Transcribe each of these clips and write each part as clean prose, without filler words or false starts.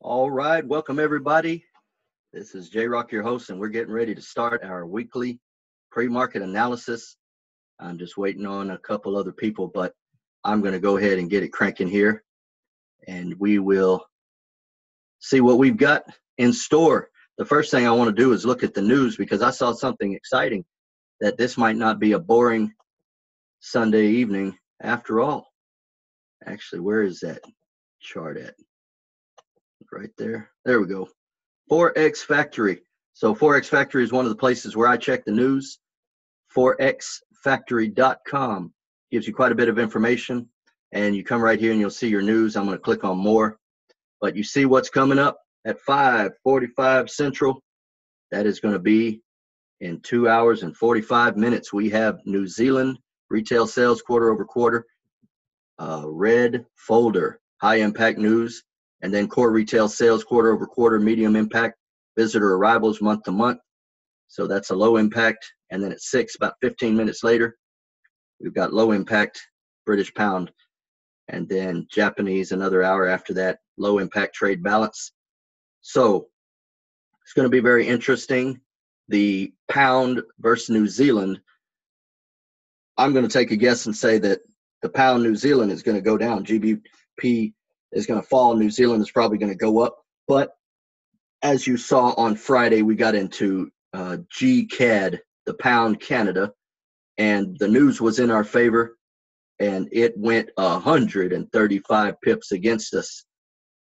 All right, welcome everybody. This is JRock, your host, and we're getting ready to start our weekly pre-market analysis. I'm just waiting on a couple other people, but I'm going to go ahead and get it cranking here, and we will see what we've got in store. The first thing I want to do is look at the news because I saw something exciting that this might not be a boring Sunday evening after all. Actually, where is that chart at? Right there. There we go. Forex Factory. So Forex Factory is one of the places where I check the news. Forexfactory.com gives you quite a bit of information, and you come right here and you'll see your news. I'm going to click on more, but you see what's coming up at 5:45 Central. That is going to be in 2 hours and 45 minutes. We have New Zealand retail sales quarter over quarter, red folder, high impact news, and then core retail sales quarter over quarter, medium impact, visitor arrivals month to month. So that's a low impact. And then at 6, about 15 minutes later, we've got low impact British pound. And then Japanese, another hour after that, low impact trade balance. So it's going to be very interesting. The pound versus New Zealand, I'm going to take a guess and say that the pound New Zealand is going to go down. GBP is going to fall. New Zealand is probably going to go up. But as you saw on Friday, we got into GCAD, the pound Canada, and the news was in our favor, and it went 135 pips against us.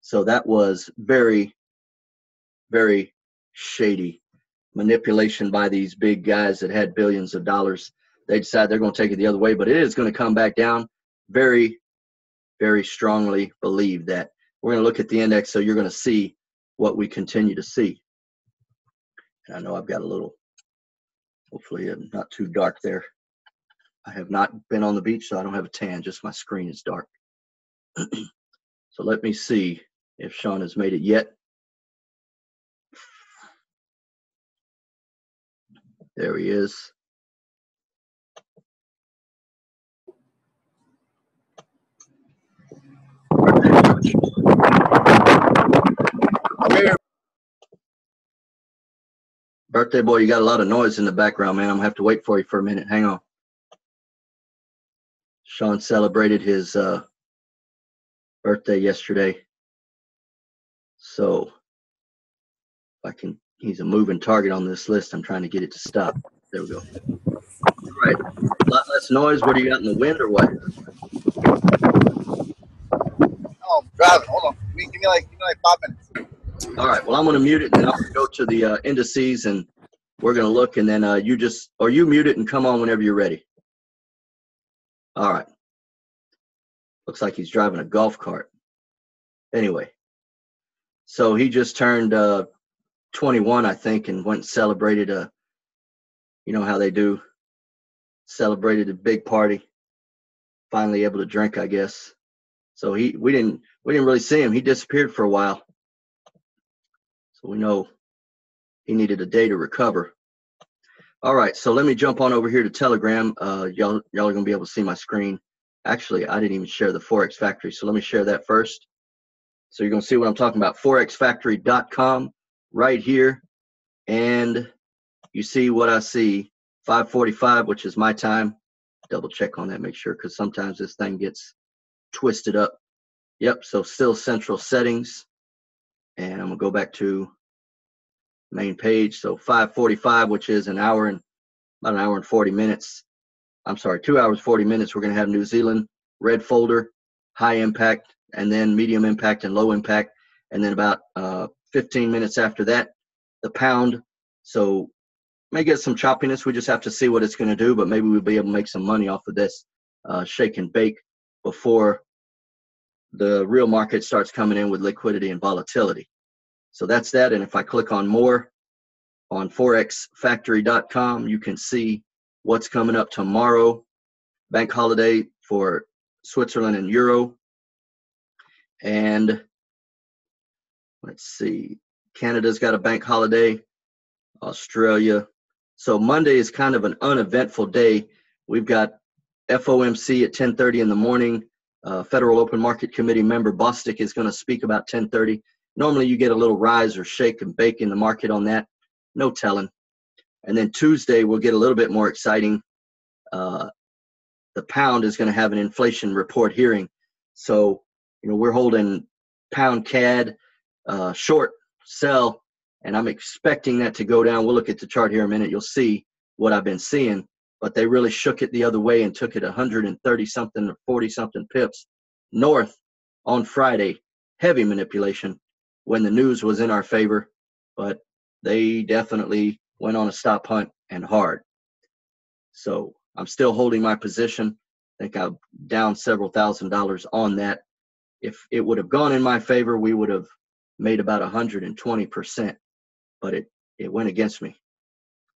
So that was very, very shady manipulation by these big guys that had billions of dollars. They decide they're going to take it the other way, but it is going to come back down. Very strongly believe that. We're going to look at the index, so you're going to see what we continue to see. And I know I've got a little, hopefully I'm not too dark there. I have not been on the beach, so I don't have a tan, just my screen is dark. So let me see if Sean has made it yet. There he is. Birthday boy, you got a lot of noise in the background, man. I'm gonna have to wait for you for a minute. Hang on. Sean celebrated his birthday yesterday. So if I can, he's a moving target on this list. I'm trying to get it to stop. There we go. All right. A lot less noise. What do you got in the wind or what? Oh, I'm driving. Hold on. Give me like 5 minutes. All right. Well, I'm going to mute it, and then I'm going to go to the indices, and we're going to look, and then you mute it and come on whenever you're ready. All right. Looks like he's driving a golf cart. Anyway, so he just turned 21, I think, and went and celebrated you know how they do, celebrated a big party. Finally able to drink, I guess. So we didn't really see him. He disappeared for a while. So we know he needed a day to recover. All right, so let me jump on over here to Telegram. Y'all are gonna be able to see my screen. Actually, I didn't even share the Forex Factory, so let me share that first. So you're gonna see what I'm talking about. Forexfactory.com right here, and you see what I see. 5:45, which is my time. Double check on that, make sure, because sometimes this thing gets twisted up. Yep, so still central settings, and I'm gonna go back to main page. So 5:45, which is about an hour and 40 minutes. I'm sorry, 2 hours 40 minutes. We're gonna have New Zealand red folder, high impact, and then medium impact and low impact, and then about 15 minutes after that, the pound. So may get some choppiness. We just have to see what it's going to do, but maybe we'll be able to make some money off of this shake and bake before the real market starts coming in with liquidity and volatility. So that's that. And if I click on more on forexfactory.com, you can see what's coming up tomorrow. Bank holiday for Switzerland and Euro. And let's see, Canada's got a bank holiday, Australia. So Monday is kind of an uneventful day. We've got FOMC at 10:30 in the morning. Federal Open Market Committee member Bostic is going to speak about 10:30. Normally you get a little rise or shake and bake in the market on that. No telling. And then Tuesday we'll get a little bit more exciting. The pound is going to have an inflation report hearing. So, we're holding pound CAD short, sell, and I'm expecting that to go down. We'll look at the chart here in a minute. You'll see what I've been seeing, but they really shook it the other way and took it 130 something or 40 something pips north on Friday. Heavy manipulation when the news was in our favor, but they definitely went on a stop hunt and hard. So I'm still holding my position. I think I'm down several $1,000s on that. If it would have gone in my favor, we would have made about 120%, but it went against me.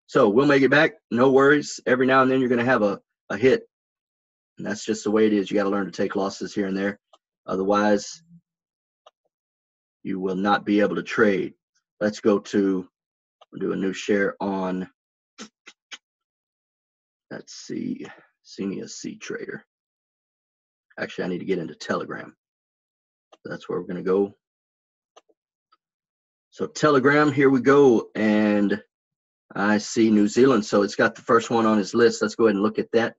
So we'll make it back. No worries. Every now and then you're going to have a hit, and that's just the way it is. You got to learn to take losses here and there. Otherwise, you will not be able to trade. Let's go to do a new share on, let's see, Senior C Trader. Actually, I need to get into Telegram. That's where we're going to go. So Telegram, here we go. And I see New Zealand. So it's got the first one on his list. Let's go ahead and look at that.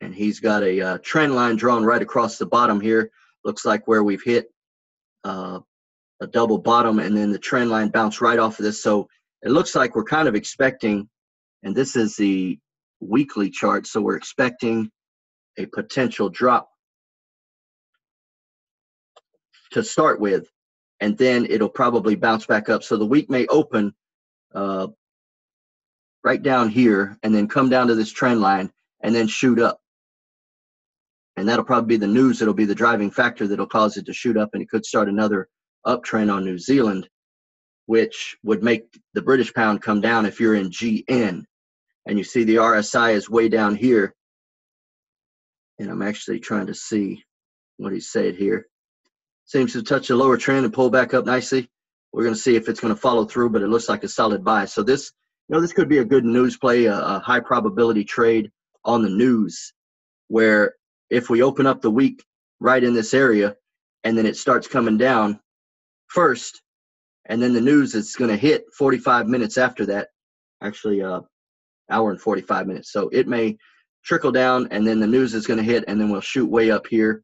And he's got a trend line drawn right across the bottom here. Looks like where we've hit a double bottom, and then the trend line bounced right off of this. So it looks like we're kind of expecting, and this is the weekly chart, so we're expecting a potential drop to start with, and then it'll probably bounce back up. So the week may open right down here and then come down to this trend line and then shoot up. And that'll probably be the news. It'll be the driving factor that'll cause it to shoot up, and it could start another uptrend on New Zealand, which would make the British pound come down if you're in GN. And you see the RSI is way down here. And I'm actually trying to see what he said here. Seems to touch the lower trend and pull back up nicely. We're going to see if it's going to follow through, but it looks like a solid buy. So this, this could be a good news play, a high probability trade on the news, where if we open up the week right in this area and then it starts coming down first, and then the news is going to hit 45 minutes after that, actually hour and 45 minutes. So it may trickle down, and then the news is going to hit, and then we'll shoot way up here.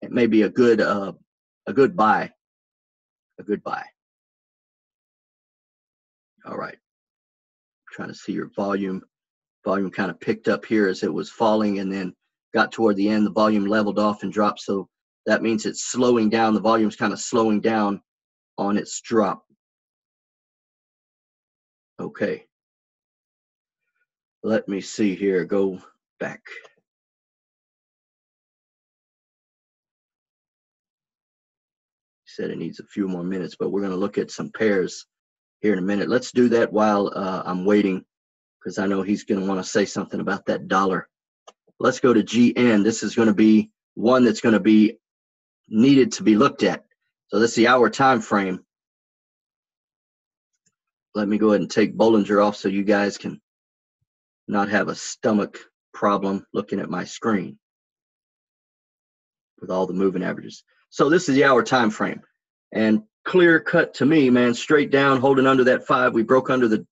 It may be a good buy. A good buy. All right. Trying to see your volume. Volume kind of picked up here as it was falling, and then got toward the end. The volume leveled off and dropped. So that means it's slowing down. The volume's kind of slowing down on its drop. Okay. Let me see here. Go back. Said it needs a few more minutes, but we're going to look at some pairs here in a minute. Let's do that while I'm waiting, because I know he's going to want to say something about that dollar. Let's go to GN. This is going to be one that's going to be needed to be looked at. So this is the hour time frame. Let me go ahead and take Bollinger off so you guys can not have a stomach problem looking at my screen with all the moving averages. So this is the hour time frame, and clear cut to me, man, straight down, holding under that 5. We broke under the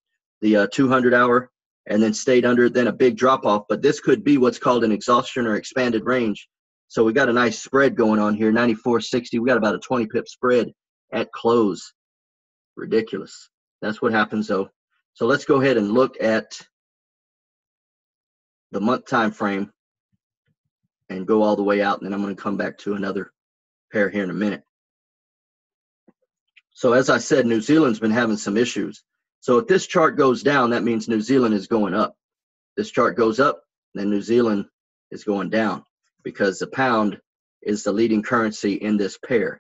200 hour and then stayed under it, then a big drop off. But this could be what's called an exhaustion or expanded range. So we got a nice spread going on here, 94.60. We got about a 20 pip spread at close. Ridiculous. That's what happens though. So let's go ahead and look at the month time frame and go all the way out, and then I'm going to come back to another pair here in a minute. So as I said, New Zealand's been having some issues. So if this chart goes down, that means New Zealand is going up. This chart goes up, then New Zealand is going down, because the pound is the leading currency in this pair.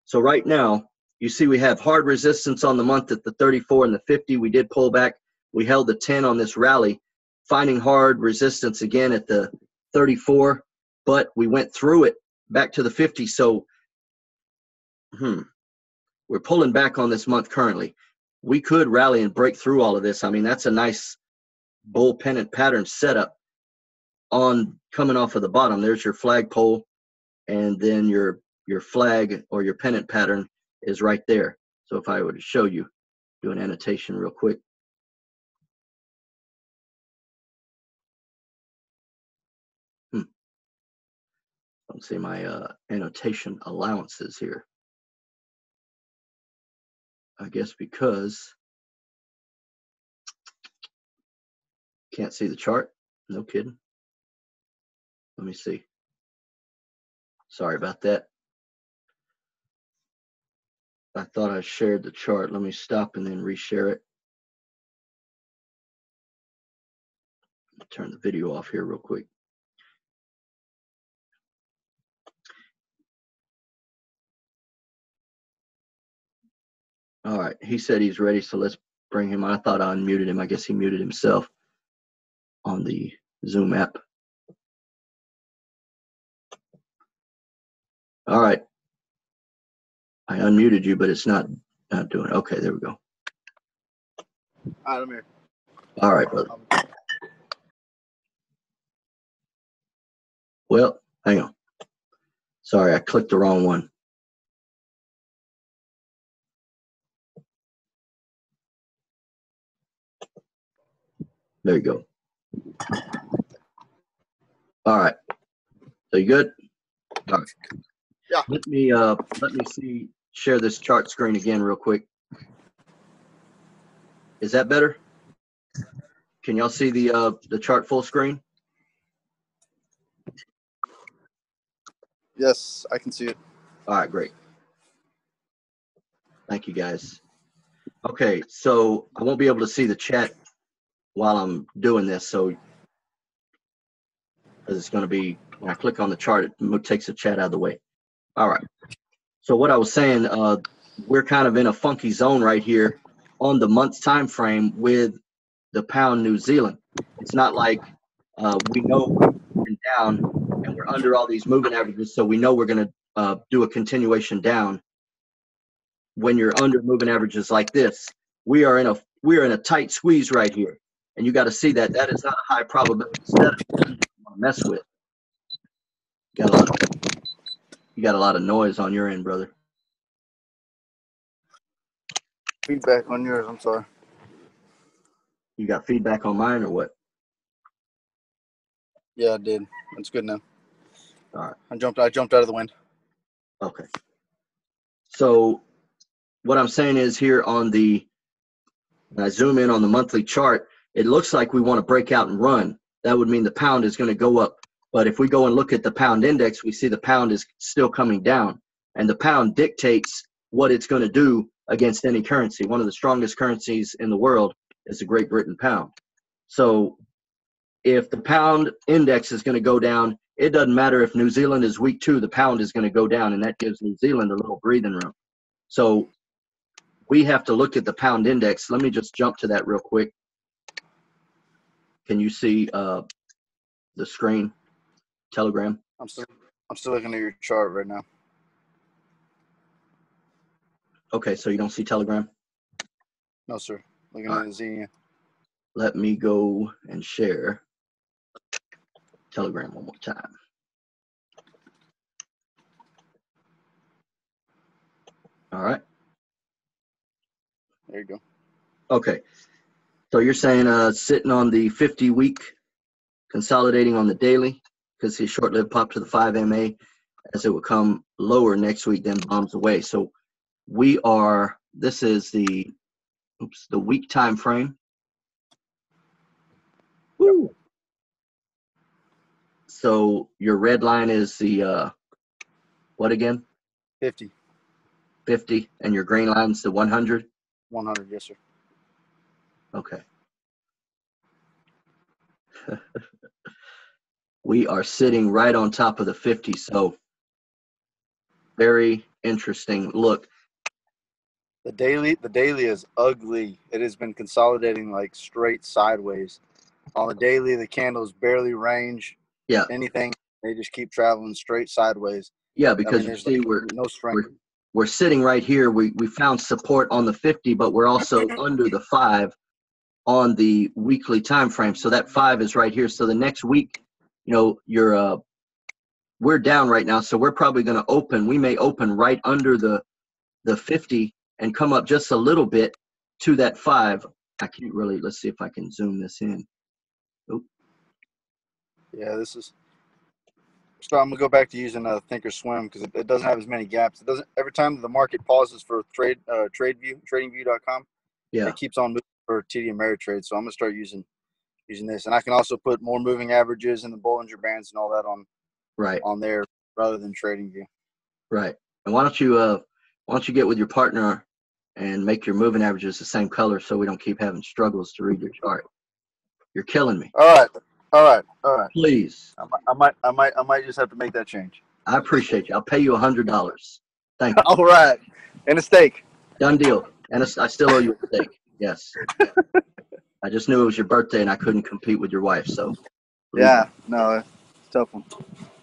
So right now, you see we have hard resistance on the month at the 34 and the 50. We did pull back. We held the 10 on this rally, finding hard resistance again at the 34, but we went through it back to the 50. So we're pulling back on this month currently. We could rally and break through all of this. I mean, that's a nice bull pennant pattern setup on coming off of the bottom. There's your flagpole, and then your your flag or your pennant pattern is right there. So if I were to show you, do an annotation real quick. Don't see my annotation allowances here. I guess because can't see the chart. No kidding. Let me see. Sorry about that. I thought I shared the chart. Let me stop and then reshare it. Turn the video off here real quick. All right, he said he's ready, so let's bring him on. I thought I unmuted him. I guess he muted himself on the Zoom app. All right. I unmuted you, but it's not doing it. Okay, there we go. All right, I'm here. All right, brother. Well, hang on. Sorry, I clicked the wrong one. There you go. All right. So you good? All right. Yeah. Let me share this chart screen again real quick. Is that better? Can y'all see the chart full screen? Yes, I can see it. All right, great. Thank you, guys. Okay, so I won't be able to see the chat while I'm doing this, so because it's going to be, when I click on the chart, it takes the chat out of the way. All right. So what I was saying, we're kind of in a funky zone right here on the month time frame with the pound New Zealand. It's not like we know we're down and we're under all these moving averages, so we know we're going to do a continuation down. When you're under moving averages like this, we are in a tight squeeze right here, and you got to see that is not a high probability setup you want to mess with. You got a lot of noise on your end, brother. Feedback on yours. I'm sorry. You got feedback on mine or what? Yeah, I did. That's good now. All right. I jumped out of the wind. Okay. So what I'm saying is here on when I zoom in on the monthly chart, it looks like we want to break out and run. That would mean the pound is going to go up. But if we go and look at the pound index, we see the pound is still coming down. And the pound dictates what it's going to do against any currency. One of the strongest currencies in the world is the Great Britain pound. So if the pound index is going to go down, it doesn't matter if New Zealand is weak too, the pound is going to go down, and that gives New Zealand a little breathing room. So we have to look at the pound index. Let me just jump to that real quick. Can you see the screen, Telegram? I'm still looking at your chart right now. Okay, so you don't see Telegram? No, sir. Looking All at right. the Xenia. Let me go and share Telegram one more time. All right. There you go. Okay. So you're saying sitting on the 50-week, consolidating on the daily, because the short-lived pop to the 5 MA, as it will come lower next week, then bombs away. So we are, this is the week time frame. Woo. So your red line is the, what again? 50. 50, and your green line's the 100? 100, yes, sir. Okay. We are sitting right on top of the 50, so very interesting look. The daily is ugly. It has been consolidating like straight sideways. On the daily, the candles barely range anything. They just keep traveling straight sideways. Yeah, because you see, no strength. We're sitting right here. We found support on the 50, but we're also under the 5 on the weekly time frame. So that 5 is right here. So the next week, you know, we're down right now, so we're probably going to open. We may open right under the 50 and come up just a little bit to that 5. I can't really. Let's see if I can zoom this in. Oh. Yeah, this is. So I'm gonna go back to using Thinkorswim because it doesn't have as many gaps. It doesn't. Every time the market pauses for tradingview.com, yeah, it keeps on moving for TD Ameritrade. So I'm gonna start using this, and I can also put more moving averages and the Bollinger Bands and all that on there rather than TradingView. Right. And why don't you get with your partner and make your moving averages the same color so we don't keep having struggles to read your chart. You're killing me. All right. Please. I might just have to make that change. I appreciate you. I'll pay you $100. Thank you. All right. And a steak. Done deal. And I still owe you a steak. Yes. I just knew it was your birthday and I couldn't compete with your wife. So. Yeah. No, it's a tough one.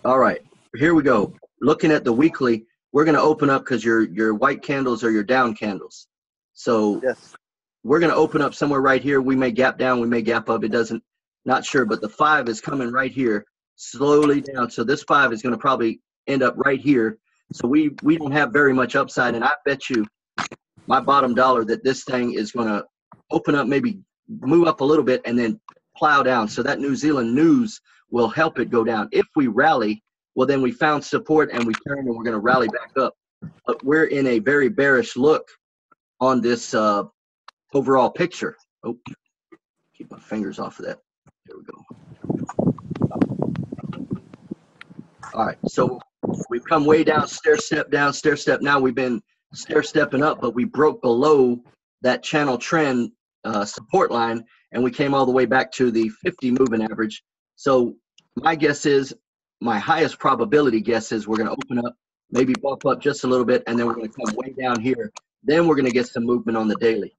All right. Here we go. Looking at the weekly, we're going to open up because your white candles are your down candles. So yes, we're going to open up somewhere right here. We may gap down. We may gap up. It doesn't, not sure. But the 5 is coming right here, slowly down. So this 5 is going to probably end up right here. So we don't have very much upside. And I bet you my bottom dollar that this thing is going to open up, maybe move up a little bit, and then plow down. So that New Zealand news will help it go down. If we rally, well, then we found support and we turn and we're going to rally back up. But we're in a very bearish look on this overall picture. Oh, keep my fingers off of that. There we go. All right, so we've come way down, stair step down, stair step. Now we've been stair stepping up, but we broke below that channel trend support line, and we came all the way back to the 50 moving average. So my guess is, my highest probability guess is we're going to open up, maybe bump up just a little bit, and then we're going to come way down here. Then we're going to get some movement on the daily.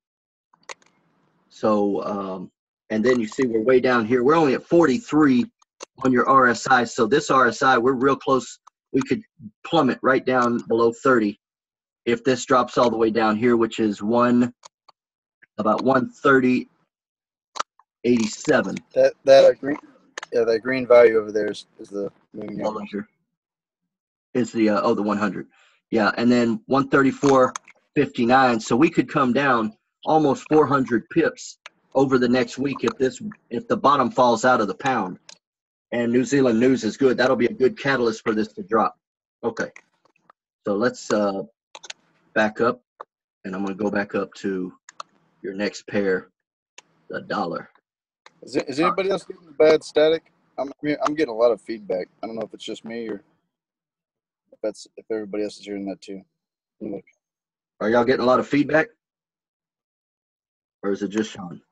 So, and then you see we're way down here. We're only at 43 on your RSI. So this RSI, we're real close. We could plummet right down below 30 if this drops all the way down here, which is about 130.87. That green, yeah, that green value over there is the moving average. Is the the 100. Yeah, and then 134.59. So we could come down almost 400 pips over the next week if the bottom falls out of the pound. And New Zealand news is good. That'll be a good catalyst for this to drop. Okay. So let's back up, and I'm going to go back up to your next pair, the dollar. Is anybody else getting bad static? I'm getting a lot of feedback. I don't know if it's just me or if everybody else is hearing that too. Look. Are y'all getting a lot of feedback? Or is it just Sean?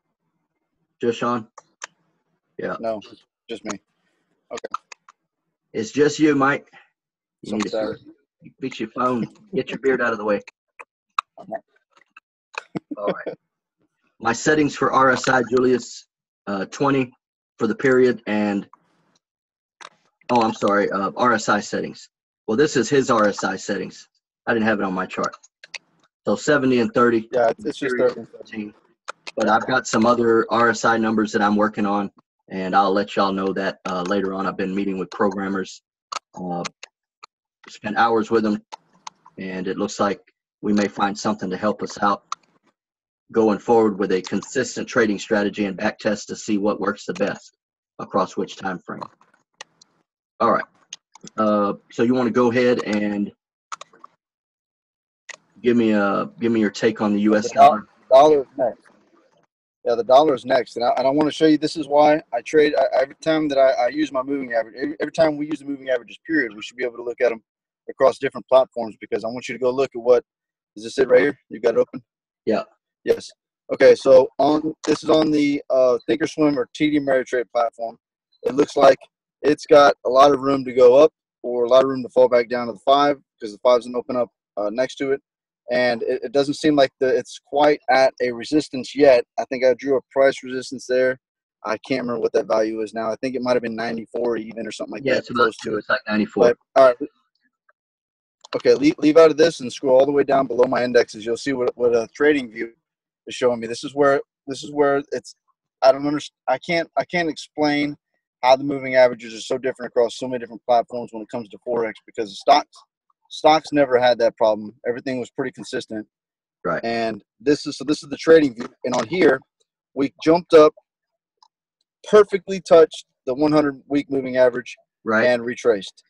Just Sean? Yeah. No, just me. Okay. It's just you, Mike. You need to fix your phone. Get your beard out of the way. All right. My settings for RSI, Julius, 20 for the period, and I'm sorry, RSI settings. Well, this is his RSI settings. I didn't have it on my chart. So 70 and 30. Yeah, it's just 13. But I've got some other RSI numbers that I'm working on, and I'll let y'all know that later on. I've been meeting with programmers, spent hours with them, and it looks like we may find something to help us out going forward with a consistent trading strategy and back test to see what works the best across which time frame. All right. So you want to go ahead and give me your take on the U.S. dollar. Dollar is next. Yeah, the dollar is next, and I want to show you. This is why I trade. Every time that I use my moving average, every time we use the moving averages, period, we should be able to look at them across different platforms, because I want you to go look at what is this it right here? You got it open? Yeah. Yes. Okay. So this is on the Thinkorswim or TD Ameritrade platform. It looks like it's got a lot of room to go up, or a lot of room to fall back down to the 5, because the 5 doesn't open up next to it. And it doesn't seem like it's quite at a resistance yet. I think I drew a price resistance there. I can't remember what that value is now. I think it might have been 94 even or something like that. Yeah, it's close to it. It's like 94. But, all right. Okay, leave out of this and scroll all the way down below my indexes. You'll see what a trading view is showing me. This is where it's. I don't understand. I can't explain how the moving averages are so different across so many different platforms when it comes to Forex, because stocks never had that problem. Everything was pretty consistent. Right. And this is the trading view. And on here, we jumped up, perfectly touched the 100-week moving average, right, and retraced.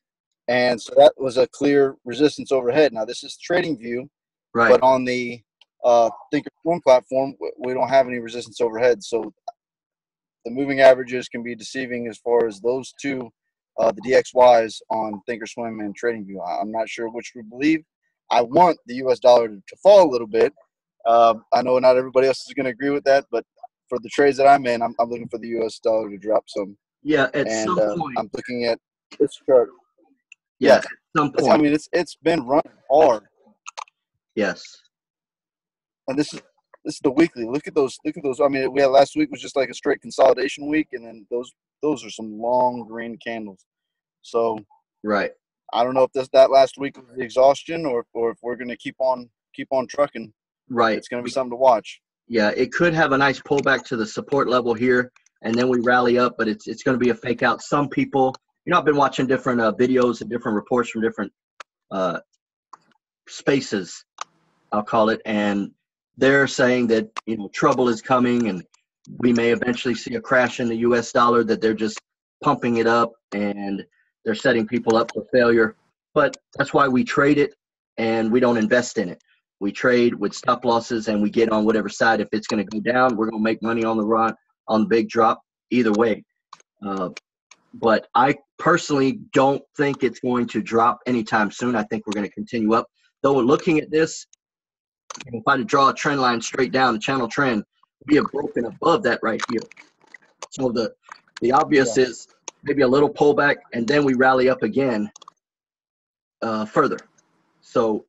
And so that was a clear resistance overhead. Now this is trading view, right. But on the Thinkorswim platform, we don't have any resistance overhead. So the moving averages can be deceiving as far as those two, the DXYs on Thinkorswim and TradingView. I'm not sure which we believe. I want the U.S. dollar to fall a little bit. I know not everybody else is going to agree with that, but for the trades that I'm in, I'm looking for the U.S. dollar to drop some. Yeah, at some point. I'm looking at this chart. Yeah, at some point. I mean, it's been running hard. Yes. And this is the weekly. Look at those. I mean, we had last week was just like a straight consolidation week, and then those are some long green candles. So right. I don't know if that last week was the exhaustion, or if we're going to keep on trucking. Right. It's going to be something to watch. Yeah, it could have a nice pullback to the support level here, and then we rally up, but it's going to be a fake out. Some people, I've been watching different videos and different reports from different spaces, I'll call it, and they're saying that trouble is coming, and we may eventually see a crash in the U.S. dollar, that they're just pumping it up and they're setting people up for failure. But that's why we trade it, and we don't invest in it. We trade with stop losses, and we get on whatever side. If it's going to go down, we're going to make money on the run, on the big drop, either way. But I personally don't think it's going to drop anytime soon. I think we're going to continue up. Though looking at this, if I to draw a trend line straight down, the channel trend, we have broken above that right here. So the obvious is maybe a little pullback, and then we rally up again further. So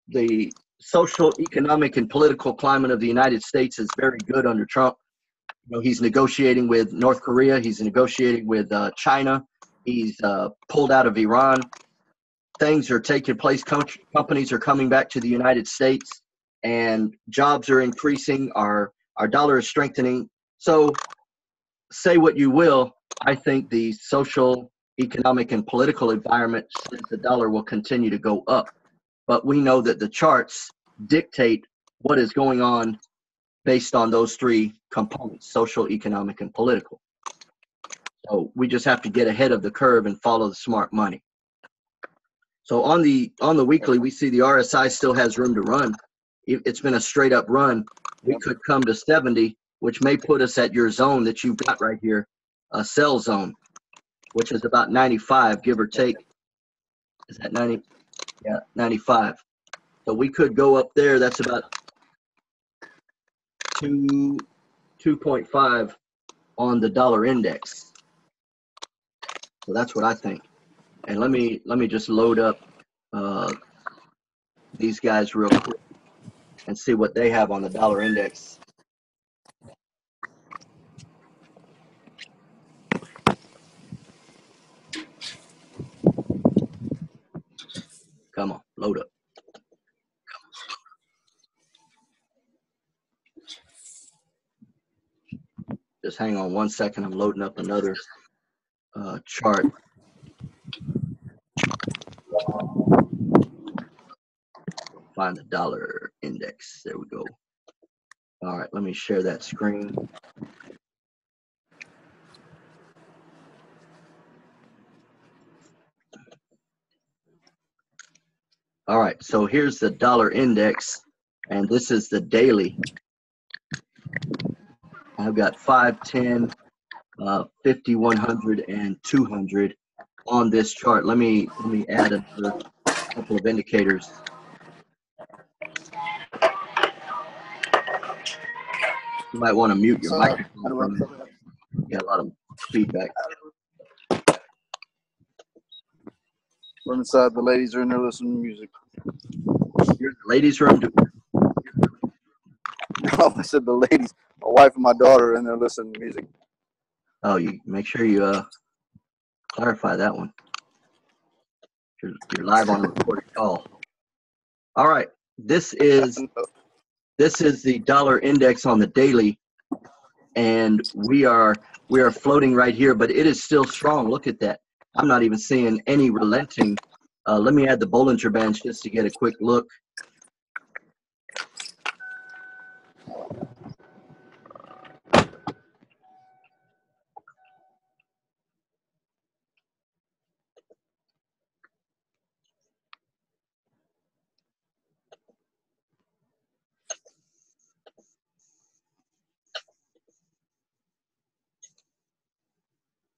the social, economic, and political climate of the United States is very good under Trump. He's negotiating with North Korea. He's negotiating with China. He's pulled out of Iran. Things are taking place. Companies are coming back to the United States, and jobs are increasing. Our dollar is strengthening. So say what you will, I think the social, economic, and political environment says the dollar will continue to go up. But we know that the charts dictate what is going on based on those three components: social, economic, and political. So we just have to get ahead of the curve and follow the smart money. So on the weekly, we see the RSI still has room to run. It's been a straight up run. We could come to 70, which may put us at your zone that you've got right here, a sell zone, which is about 95, give or take. Is that 90? Yeah, 95. So we could go up there. That's about 2.5 on the dollar index. So that's what I think. And let me just load up these guys real quick and see what they have on the dollar index. Come on, load up. Just hang on 1 second. I'm loading up another chart. Find the dollar index. There we go. All right, let me share that screen. All right, so here's the dollar index, and this is the daily. I've got 5, 10, 50, 100, and 200 on this chart. Let me add another couple of indicators. You might want to mute your microphone. Got a lot of feedback. We're inside. The ladies are in there listening to music. Here's the ladies' room. No, I said the ladies. My wife and my daughter are in there listening to music. Oh, you make sure you clarify that one. You're live on a recorded call. All right, this is the dollar index on the daily. and we are floating right here, but it is still strong. Look at that. I'm not even seeing any relenting. Let me add the Bollinger Bands just to get a quick look.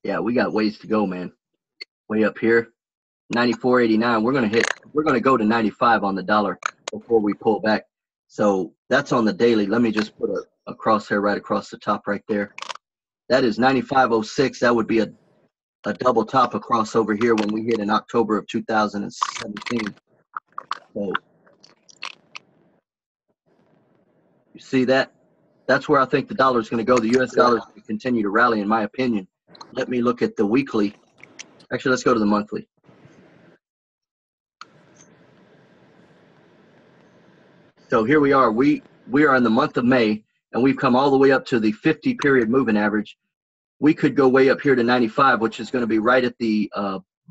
Yeah, we got ways to go, man. Way up here, 94.89. We're gonna go to 95 on the dollar before we pull back. So that's on the daily. Let me just put a crosshair right across the top right there. That is 95.06. That would be a double top across over here when we hit in October of 2017. So you see that? That's where I think the dollar is going to go. The U.S. dollar is going to continue to rally, in my opinion. Let me look at the weekly. Actually, let's go to the monthly. So here we are. We are in the month of May, and we've come all the way up to the 50-period moving average. We could go way up here to 95, which is going to be right at the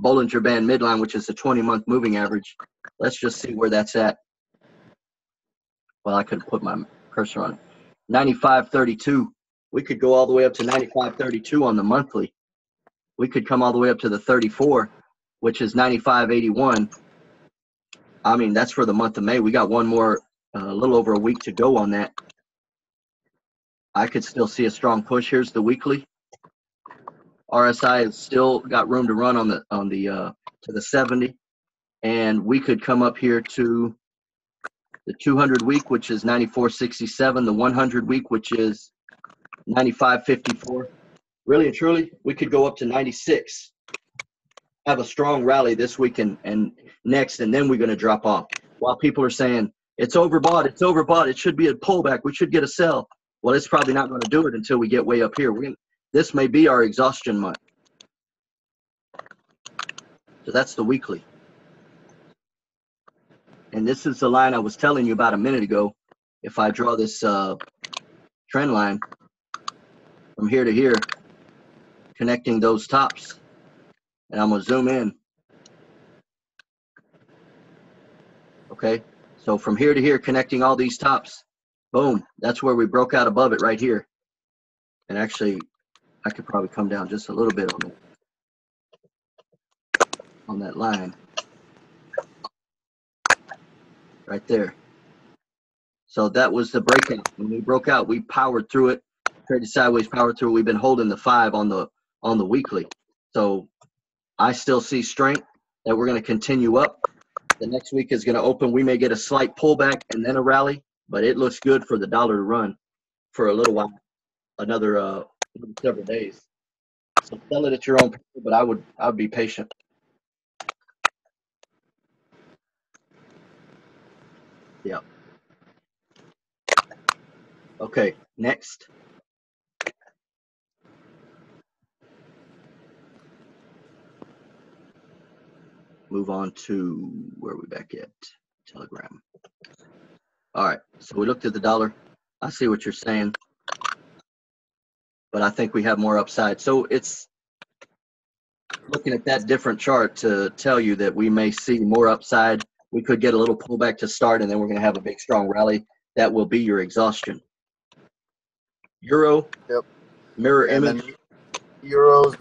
Bollinger Band midline, which is the 20-month moving average. Let's just see where that's at. Well, I could put my cursor on it. 95.32. We could go all the way up to 95.32 on the monthly. We could come all the way up to the 34, which is 95.81. I mean, that's for the month of May. We got one more, a little over a week to go on that. I could still see a strong push. Here's the weekly. RSI has still got room to run to the 70, and we could come up here to the 200 week, which is 94.67, the 100 week, which is 95.54. Really and truly, we could go up to 96, have a strong rally this week and next, and then we're going to drop off. While people are saying, it's overbought, it should be a pullback, we should get a sell. Well, it's probably not going to do it until we get way up here. This may be our exhaustion month. So that's the weekly. And this is the line I was telling you about a minute ago. If I draw this trend line from here to here, connecting those tops, and I'm going to zoom in. Okay, so from here to here, connecting all these tops, boom, that's where we broke out above it right here. And actually, I could probably come down just a little bit on that line right there. So that was the breakout. When we broke out, we powered through it, traded sideways, powered through it. We've been holding the 5 on the weekly. So I still see strength that we're going to continue up. The next week is going to open. We may get a slight pullback and then a rally, but it looks good for the dollar to run for a little while, another several days. So sell it at your own pace, but I would be patient. Yeah. Okay, next. Move on to where are we back at? Telegram. All right, so we looked at the dollar. I see what you're saying, but I think we have more upside. So it's looking at that different chart to tell you that we may see more upside. We could get a little pullback to start, and then we're going to have a big, strong rally. That will be your exhaustion. Euro. Yep. Mirror image. Euro's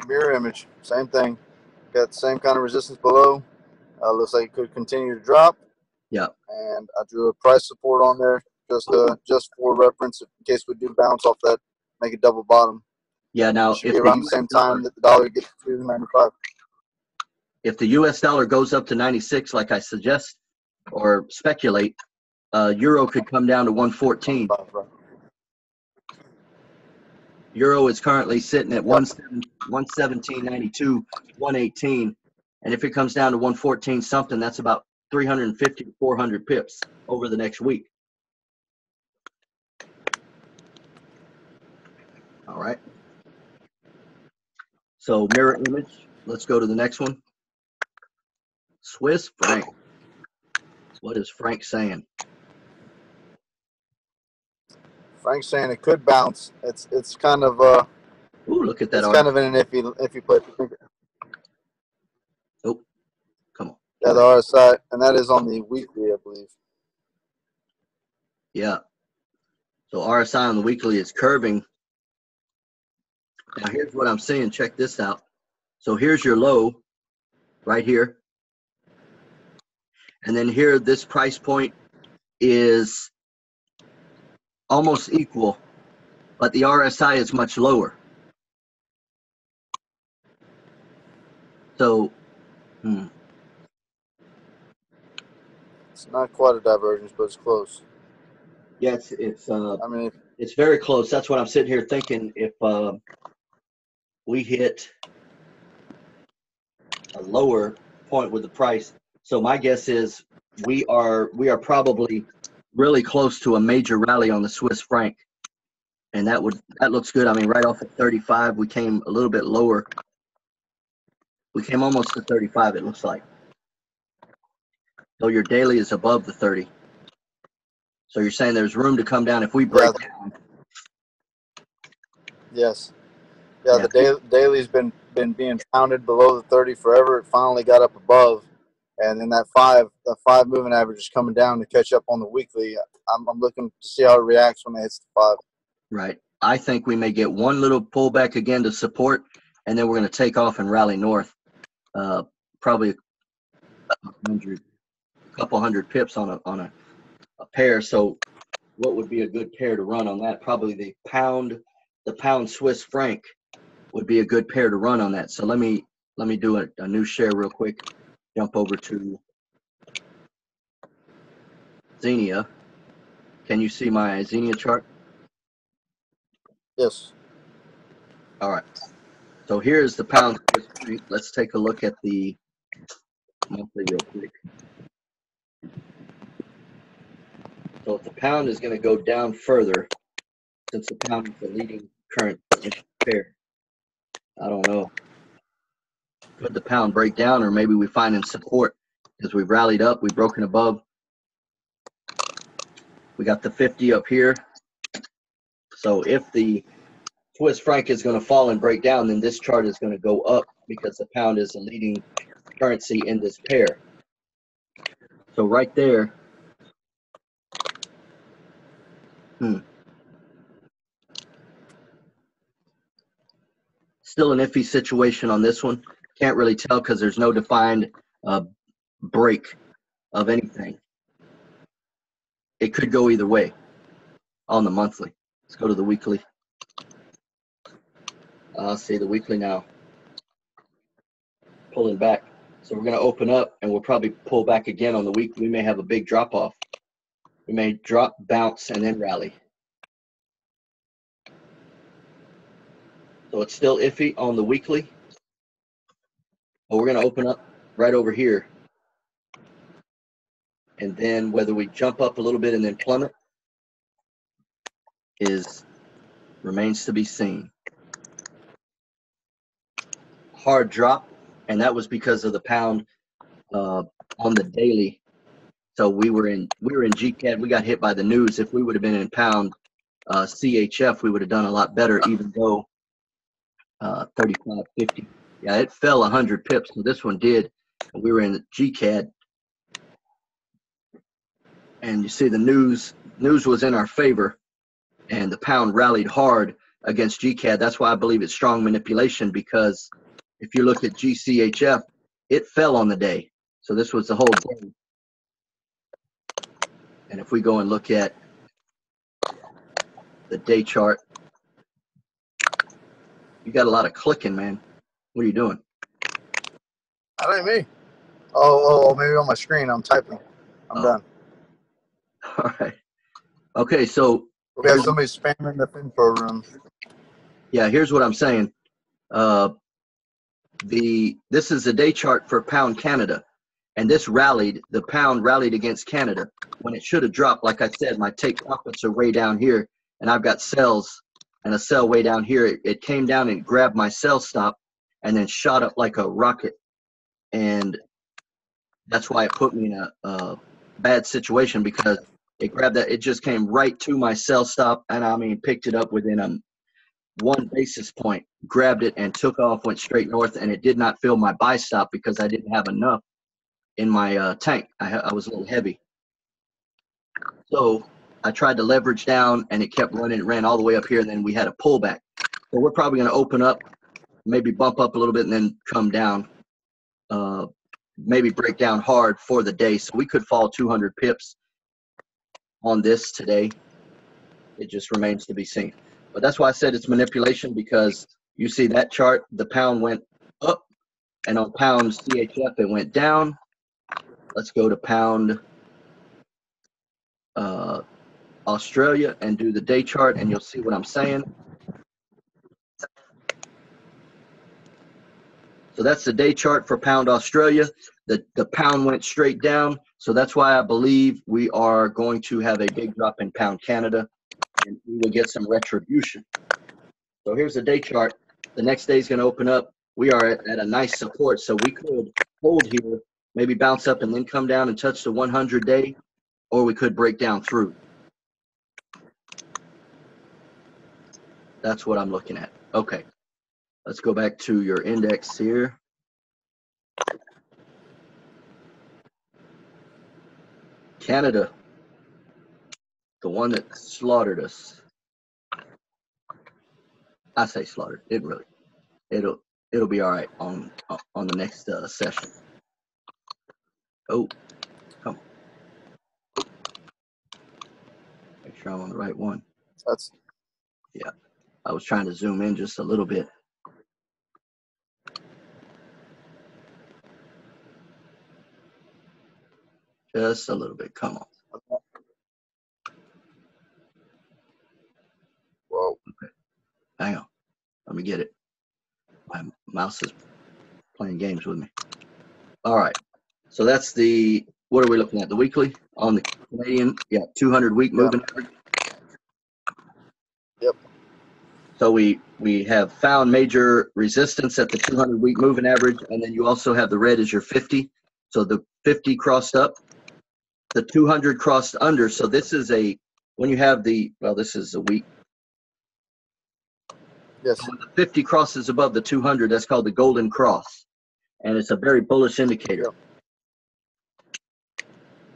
mirror image. Same thing. Got the same kind of resistance below. Looks like it could continue to drop. Yeah. And I drew a price support on there just for reference in case we do bounce off that, make a double bottom. Yeah. Now, it should be around the same time that the dollar gets to 95. If the U.S. dollar goes up to 96, like I suggest or speculate, Euro could come down to 114. Euro is currently sitting at 117.92, 118. And if it comes down to 114 something, that's about 350 to 400 pips over the next week. All right. So mirror image. Let's go to the next one. Swiss franc. What is Frank saying? Frank's saying it could bounce. It's kind of Ooh, look at that. It's kind of in an iffy place. Oh, come on. Yeah, the RSI, and that is on the weekly, I believe. Yeah. So RSI on the weekly is curving. Now here's what I'm seeing. Check this out. So here's your low right here. And then here, this price point is almost equal, but the RSI is much lower. So, It's not quite a divergence, but it's close. Yeah, it's very close. That's what I'm sitting here thinking. If we hit a lower point with the price, so my guess is we are probably really close to a major rally on the Swiss franc, and that looks good. I mean, right off at 35, we came a little bit lower. We came almost to 35. It looks like. So your daily is above the 30. So you're saying there's room to come down if we break down. Yes. Yeah, the daily's been being pounded below the 30 forever. It finally got up above, and then the 5 moving average is coming down to catch up on the weekly. I'm looking to see how it reacts when it hits the 5. Right. I think we may get one little pullback again to support, and then we're going to take off and rally north. Probably a couple hundred pips on a pair. So what would be a good pair to run on that? Probably the pound Swiss franc would be a good pair to run on that. So let me do a new share real quick. Jump over to Xenia. Can you see my Xenia chart? Yes. All right. So here's the pound Swiss franc. Let's take a look at the monthly real quick. So if the pound is going to go down further, since the pound is the leading current pair, I don't know. Could the pound break down, or maybe we find in support as we've rallied up, we've broken above. We got the 50 up here. So if the Swiss franc is going to fall and break down, then this chart is going to go up because the pound is the leading currency in this pair. So right there, still an iffy situation on this one. Can't really tell because there's no defined break of anything. It could go either way on the monthly. Let's go to the weekly. See the weekly now. Pulling back. So we're going to open up and we'll probably pull back again on the week. We may have a big drop off. We may drop, bounce, and then rally. So it's still iffy on the weekly. But we're going to open up right over here. And then whether we jump up a little bit and then plummet remains to be seen. Hard drop, and that was because of the pound on the daily. So we were in GCAD. We got hit by the news. If we would have been in pound CHF, we would have done a lot better, even though 35.50. Yeah, it fell 100 pips. So this one did. We were in GCAD, and you see the news was in our favor, and the pound rallied hard against GCAD. That's why I believe it's strong manipulation, because if you look at GCHF, it fell on the day. So this was the whole day. And if we go and look at the day chart, you got a lot of clicking, man. What are you doing? That ain't me. Oh, maybe on my screen. I'm typing. I'm done. All right. Okay, so we have somebody spamming the info room. Yeah, here's what I'm saying. This is a day chart for pound Canada, and this rallied. The pound rallied against Canada when it should have dropped. Like I said, my take profits are way down here, and I've got sells and a sell way down here. It came down and grabbed my sell stop and then shot up like a rocket, and that's why it put me in a bad situation, because It grabbed that. It just came right to my sell stop, and I mean, picked it up within 1 basis point, grabbed it and took off, went straight north, and it did not fill my buy stop because I didn't have enough in my tank. I was a little heavy. So I tried to leverage down, and it kept running. It ran all the way up here, and then we had a pullback. So we're probably going to open up, maybe bump up a little bit, and then come down, maybe break down hard for the day. So we could fall 200 pips on this today. It just remains to be seen. But that's why I said it's manipulation, because you see that chart, the pound went up, and on pound CHF it went down. Let's go to pound Australia and do the day chart, and you'll see what I'm saying. So that's the day chart for pound Australia. The pound went straight down, so that's why I believe we are going to have a big drop in pound Canada, and we will get some retribution. So here's the day chart. The next day is going to open up. We are at a nice support, so we could hold here, maybe bounce up and then come down and touch the 100-day, or we could break down through. That's what I'm looking at. Okay, let's go back to your index here. Canada, the one that slaughtered us. I say slaughtered. It'll be all right on the next session. Oh, come on. Make sure I'm on the right one. Yeah. I was trying to zoom in just a little bit. Just a little bit. Come on. Whoa. Okay. Hang on. Let me get it. My mouse is playing games with me. All right. So that's the, what are we looking at? The weekly on the Canadian, 200-week moving average. Yep. So we have found major resistance at the 200-week moving average, and then you also have the red as your 50. So the 50 crossed up, the 200 crossed under. So this is when you have this is a week. Yes. So when the 50 crosses above the 200, that's called the golden cross, and it's a very bullish indicator. Yep.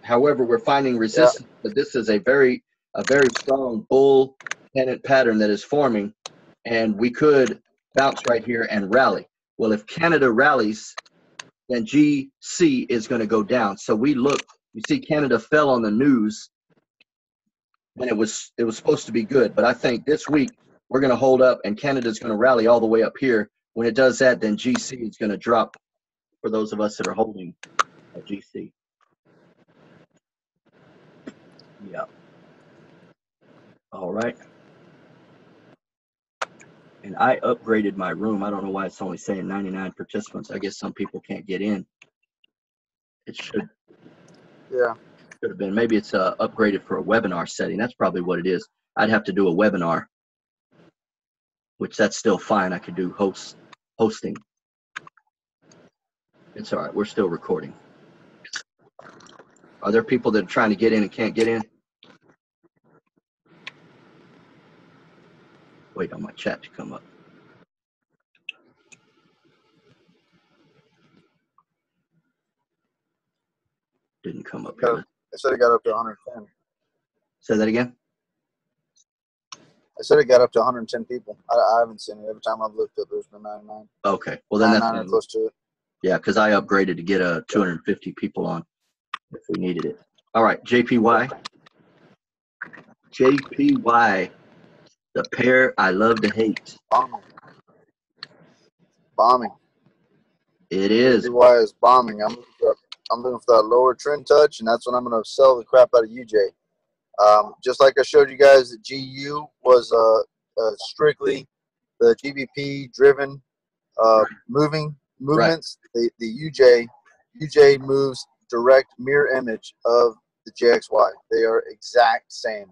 However, we're finding resistance, but this is a very strong bull pennant pattern that is forming, and we could bounce right here and rally. Well, if Canada rallies, then GC is going to go down. So you see Canada fell on the news when it was supposed to be good, but I think this week we're going to hold up and Canada's going to rally all the way up here. When it does that, then GC is going to drop for those of us that are holding a GC. Yeah. All right. And I upgraded my room. I don't know why it's only saying 99 participants. I guess some people can't get in. It should. Yeah. Should have been. Maybe it's upgraded for a webinar setting. That's probably what it is. I'd have to do a webinar, which that's still fine. I could do hosting. It's all right. We're still recording. Are there people that are trying to get in and can't get in? Wait on my chat to come up. Didn't come up here. I said it got up to 110. Say that again? I said it got up to 110 people. I haven't seen it. Every time I've looked up, there's been 99. Okay. Well, then that's close to it. Yeah, because I upgraded to get 250 people on if we needed it. All right, JPY. JPY, the pair I love to hate. Bombing. It is. JPY is bombing. I'm looking for that lower trend touch, and that's when I'm going to sell the crap out of UJ. Just like I showed you guys, the GU was strictly the GBP driven movements. Right. The UJ moves direct mirror image of the JXY. They are exact same.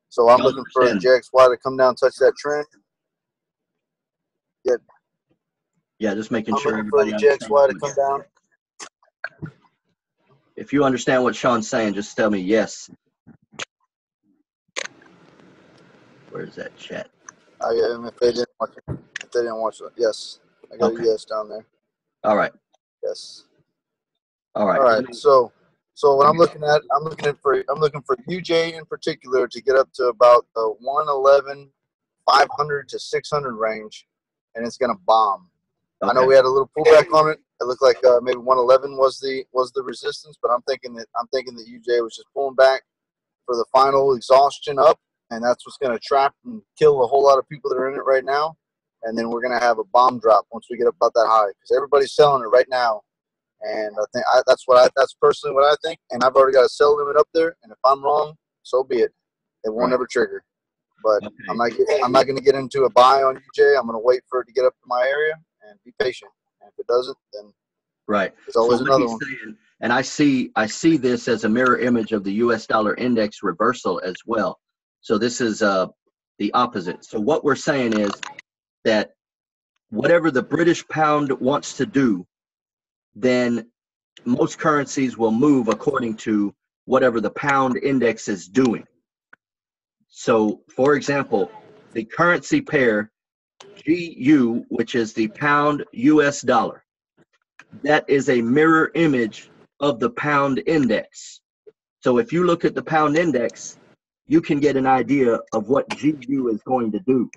So I'm looking for the JXY to come down, touch that trend. Yeah, just making sure everybody for the JXY to come down. If you understand what Sean's saying, just tell me yes. Where's that chat? I got him if they didn't watch it. If they didn't watch it, yes. I got a yes down there. All right. Yes. All right. All right. So what I'm looking for UJ in particular to get up to about the 111, 500 to 600 range, and it's gonna bomb. Okay. I know we had a little pullback on it. It looked like maybe 111 was the resistance, but I'm thinking that UJ was just pulling back for the final exhaustion up, and that's what's going to trap and kill a whole lot of people that are in it right now. And then we're going to have a bomb drop once we get up about that high, because everybody's selling it right now. And I think that's personally what I think. And I've already got a sell limit up there. And if I'm wrong, so be it. It won't ever trigger. But I'm not going to get into a buy on UJ. I'm going to wait for it to get up to my area and be patient. And if it doesn't, then there's always another one. Saying, and I see this as a mirror image of the U.S. dollar index reversal as well. So this is the opposite. So what we're saying is that whatever the British pound wants to do, then most currencies will move according to whatever the pound index is doing. So, for example, the currency pair GU, which is the pound US dollar, that is a mirror image of the pound index. So if you look at the pound index, you can get an idea of what GU is going to do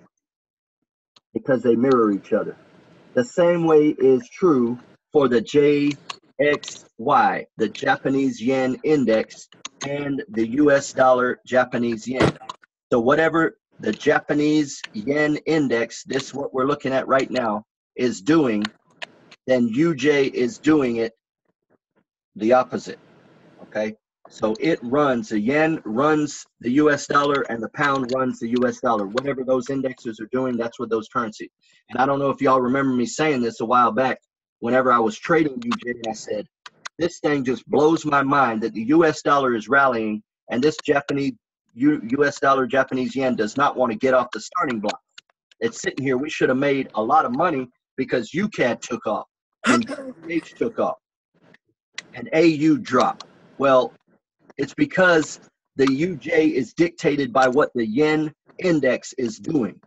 because they mirror each other. The same way is true for the JXY, the Japanese yen index, and the US dollar Japanese yen. So whatever the Japanese yen index, this what we're looking at right now, is doing, then UJ is doing it the opposite. Okay? So it runs, the yen runs the US dollar and the pound runs the US dollar. Whatever those indexes are doing, that's what those currencies. And I don't know if y'all remember me saying this a while back whenever I was trading UJ, and I said, this thing just blows my mind that the US dollar is rallying and this Japanese US dollar Japanese yen does not want to get off the starting block. It's sitting here. We should have made a lot of money because UCAD took off and UH took off and AU dropped. Well, it's because the UJ is dictated by what the yen index is doing.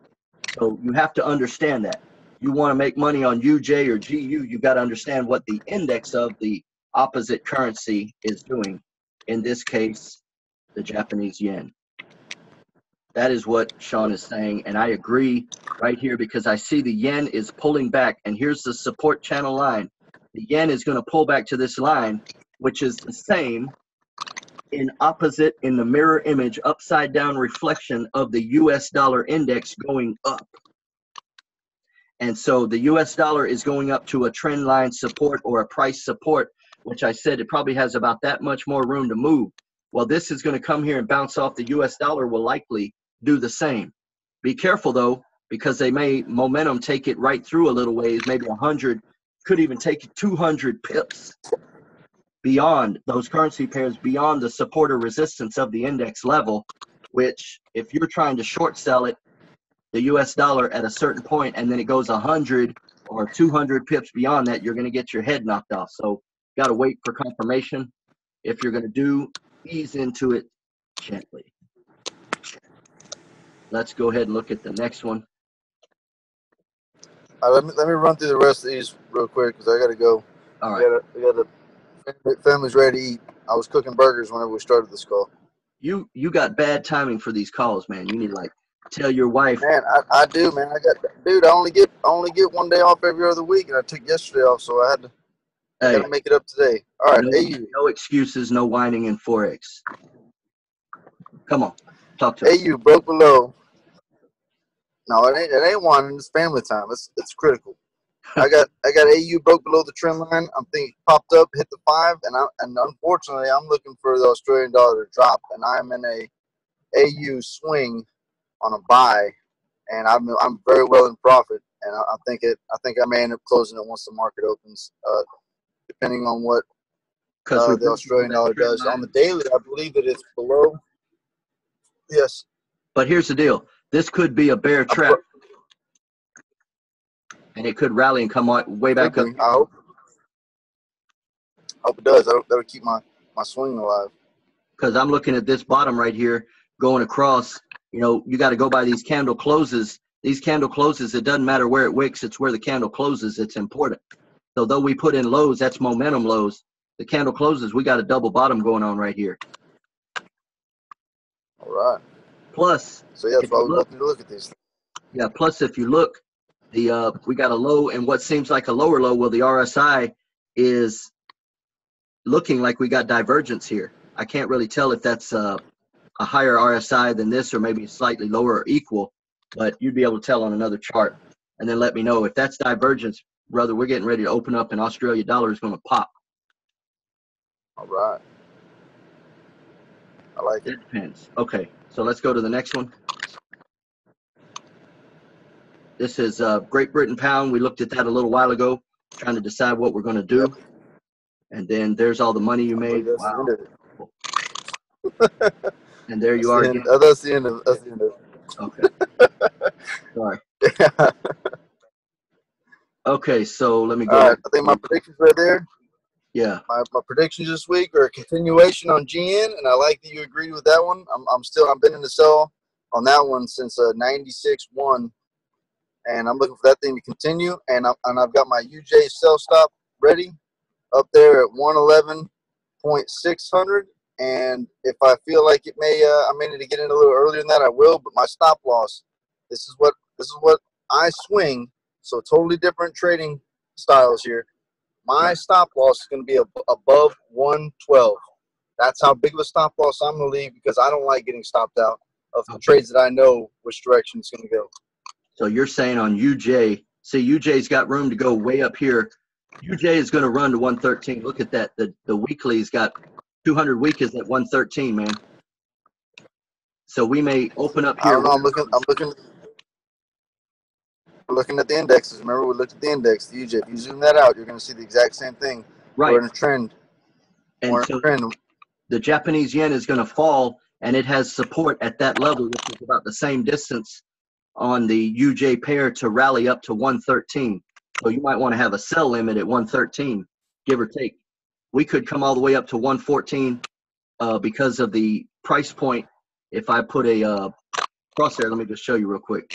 So you have to understand that. You want to make money on UJ or GU, you got to understand what the index of the opposite currency is doing. In this case, the Japanese yen. That is what Sean is saying, and I agree right here because I see the yen is pulling back, and here's the support channel line. The yen is going to pull back to this line, which is the same in opposite in the mirror image upside down reflection of the US dollar index going up. And so the US dollar is going up to a trend line support or a price support, which I said it probably has about that much more room to move. Well, this is going to come here and bounce off. The US dollar will likely do the same. Be careful though, because they may momentum take it right through a little ways, maybe 100, could even take 200 pips beyond those currency pairs, beyond the support or resistance of the index level, which if you're trying to short sell it, the US dollar at a certain point, and then it goes 100 or 200 pips beyond that, you're going to get your head knocked off. So got to wait for confirmation. If you're going to ease into it gently. Let's go ahead and look at the next one. Let me run through the rest of these real quick because I got to go. All right. Family's ready to eat. I was cooking burgers whenever we started this call. You got bad timing for these calls, man. You need to like tell your wife. Man, I do, man. I only get 1 day off every other week, and I took yesterday off, so I got to make it up today. All right, no excuses, no whining in Forex. Come on, talk to us. AU broke below. No, it ain't whining. It's family time. It's critical. I got AU broke below the trend line. I'm thinking popped up, hit the 5, and unfortunately I'm looking for the Australian dollar to drop, and I'm in a AU swing on a buy, and I'm very well in profit, and I think I may end up closing it once the market opens, depending on what the Australian dollar does. On the daily, I believe that it's below. Yes. But here's the deal: this could be a bear trap. And it could rally and come way back up. I hope it does. That'll keep my swing alive. Because I'm looking at this bottom right here going across, You know, you got to go by these candle closes. These candle closes, it doesn't matter where it wicks, it's where the candle closes. It's important. So though we put in lows, that's momentum lows. The candle closes, we got a double bottom going on right here. All right. Plus, so yeah, that's why we both need to look at these. Yeah. Plus, if you look, the we got a low and what seems like a lower low. Well, the RSI is looking like we got divergence here. I can't really tell if that's a higher RSI than this or maybe slightly lower or equal, but you'd be able to tell on another chart. And then let me know if that's divergence, brother. We're getting ready to open up and Australia dollar is going to pop. All right. I like it. It depends. Okay, so let's go to the next one. This is Great Britain pound. We looked at that a little while ago, trying to decide what we're going to do. Yep. And then there's all the money you made. Wow. And there you are again. Oh, that's the end of it. Okay. Sorry. Okay, so let me go. All right, I think my predictions right there. Yeah. My predictions this week are a continuation on GN, and I like that you agreed with that one. I've been in the sell on that one since 96.1, and I'm looking for that thing to continue. And I've got my UJ sell stop ready up there at 111.600. And if I feel like it may, I may need to get in a little earlier than that, I will. But my stop loss, this is what I swing. So totally different trading styles here. My stop loss is going to be above 112. That's how big of a stop loss I'm going to leave because I don't like getting stopped out of the trades that I know which direction it's going to go. So you're saying on UJ, see, UJ's got room to go way up here. UJ is going to run to 113. Look at that. The weekly's got 200 week is at 113, man. So we may open up here. I don't know. I'm looking at the indexes. Remember, we looked at the index, the UJ. If you zoom that out, you're going to see the exact same thing. Right. We're in a trend. And so the Japanese yen is going to fall, and it has support at that level, which is about the same distance on the UJ pair to rally up to 113. So you might want to have a sell limit at 113, give or take. We could come all the way up to 114 because of the price point. If I put a crosshair, let me just show you real quick.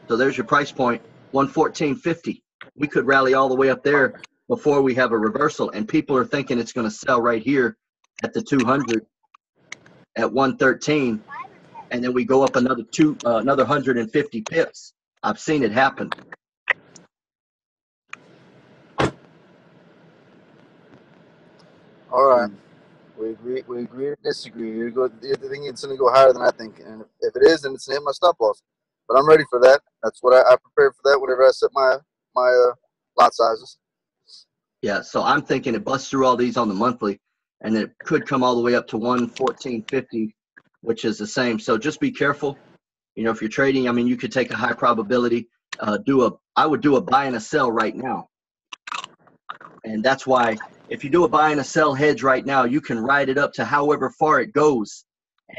So there's your price point, 114.50. We could rally all the way up there before we have a reversal, and people are thinking it's going to sell right here at the 200 at 113, and then we go up another 150 pips. I've seen it happen. All right. We agree to disagree. You think it's going to go higher than I think. And if it is, then it's going to hit my stop loss. But I'm ready for that. That's what I prepared for that whenever I set my lot sizes. Yeah, so I'm thinking it busts through all these on the monthly, and it could come all the way up to 114.50, which is the same. So just be careful. You know, if you're trading, I mean, you could take a high probability. I would do a buy and a sell right now. And that's why if you do a buy and a sell hedge right now, you can ride it up to however far it goes.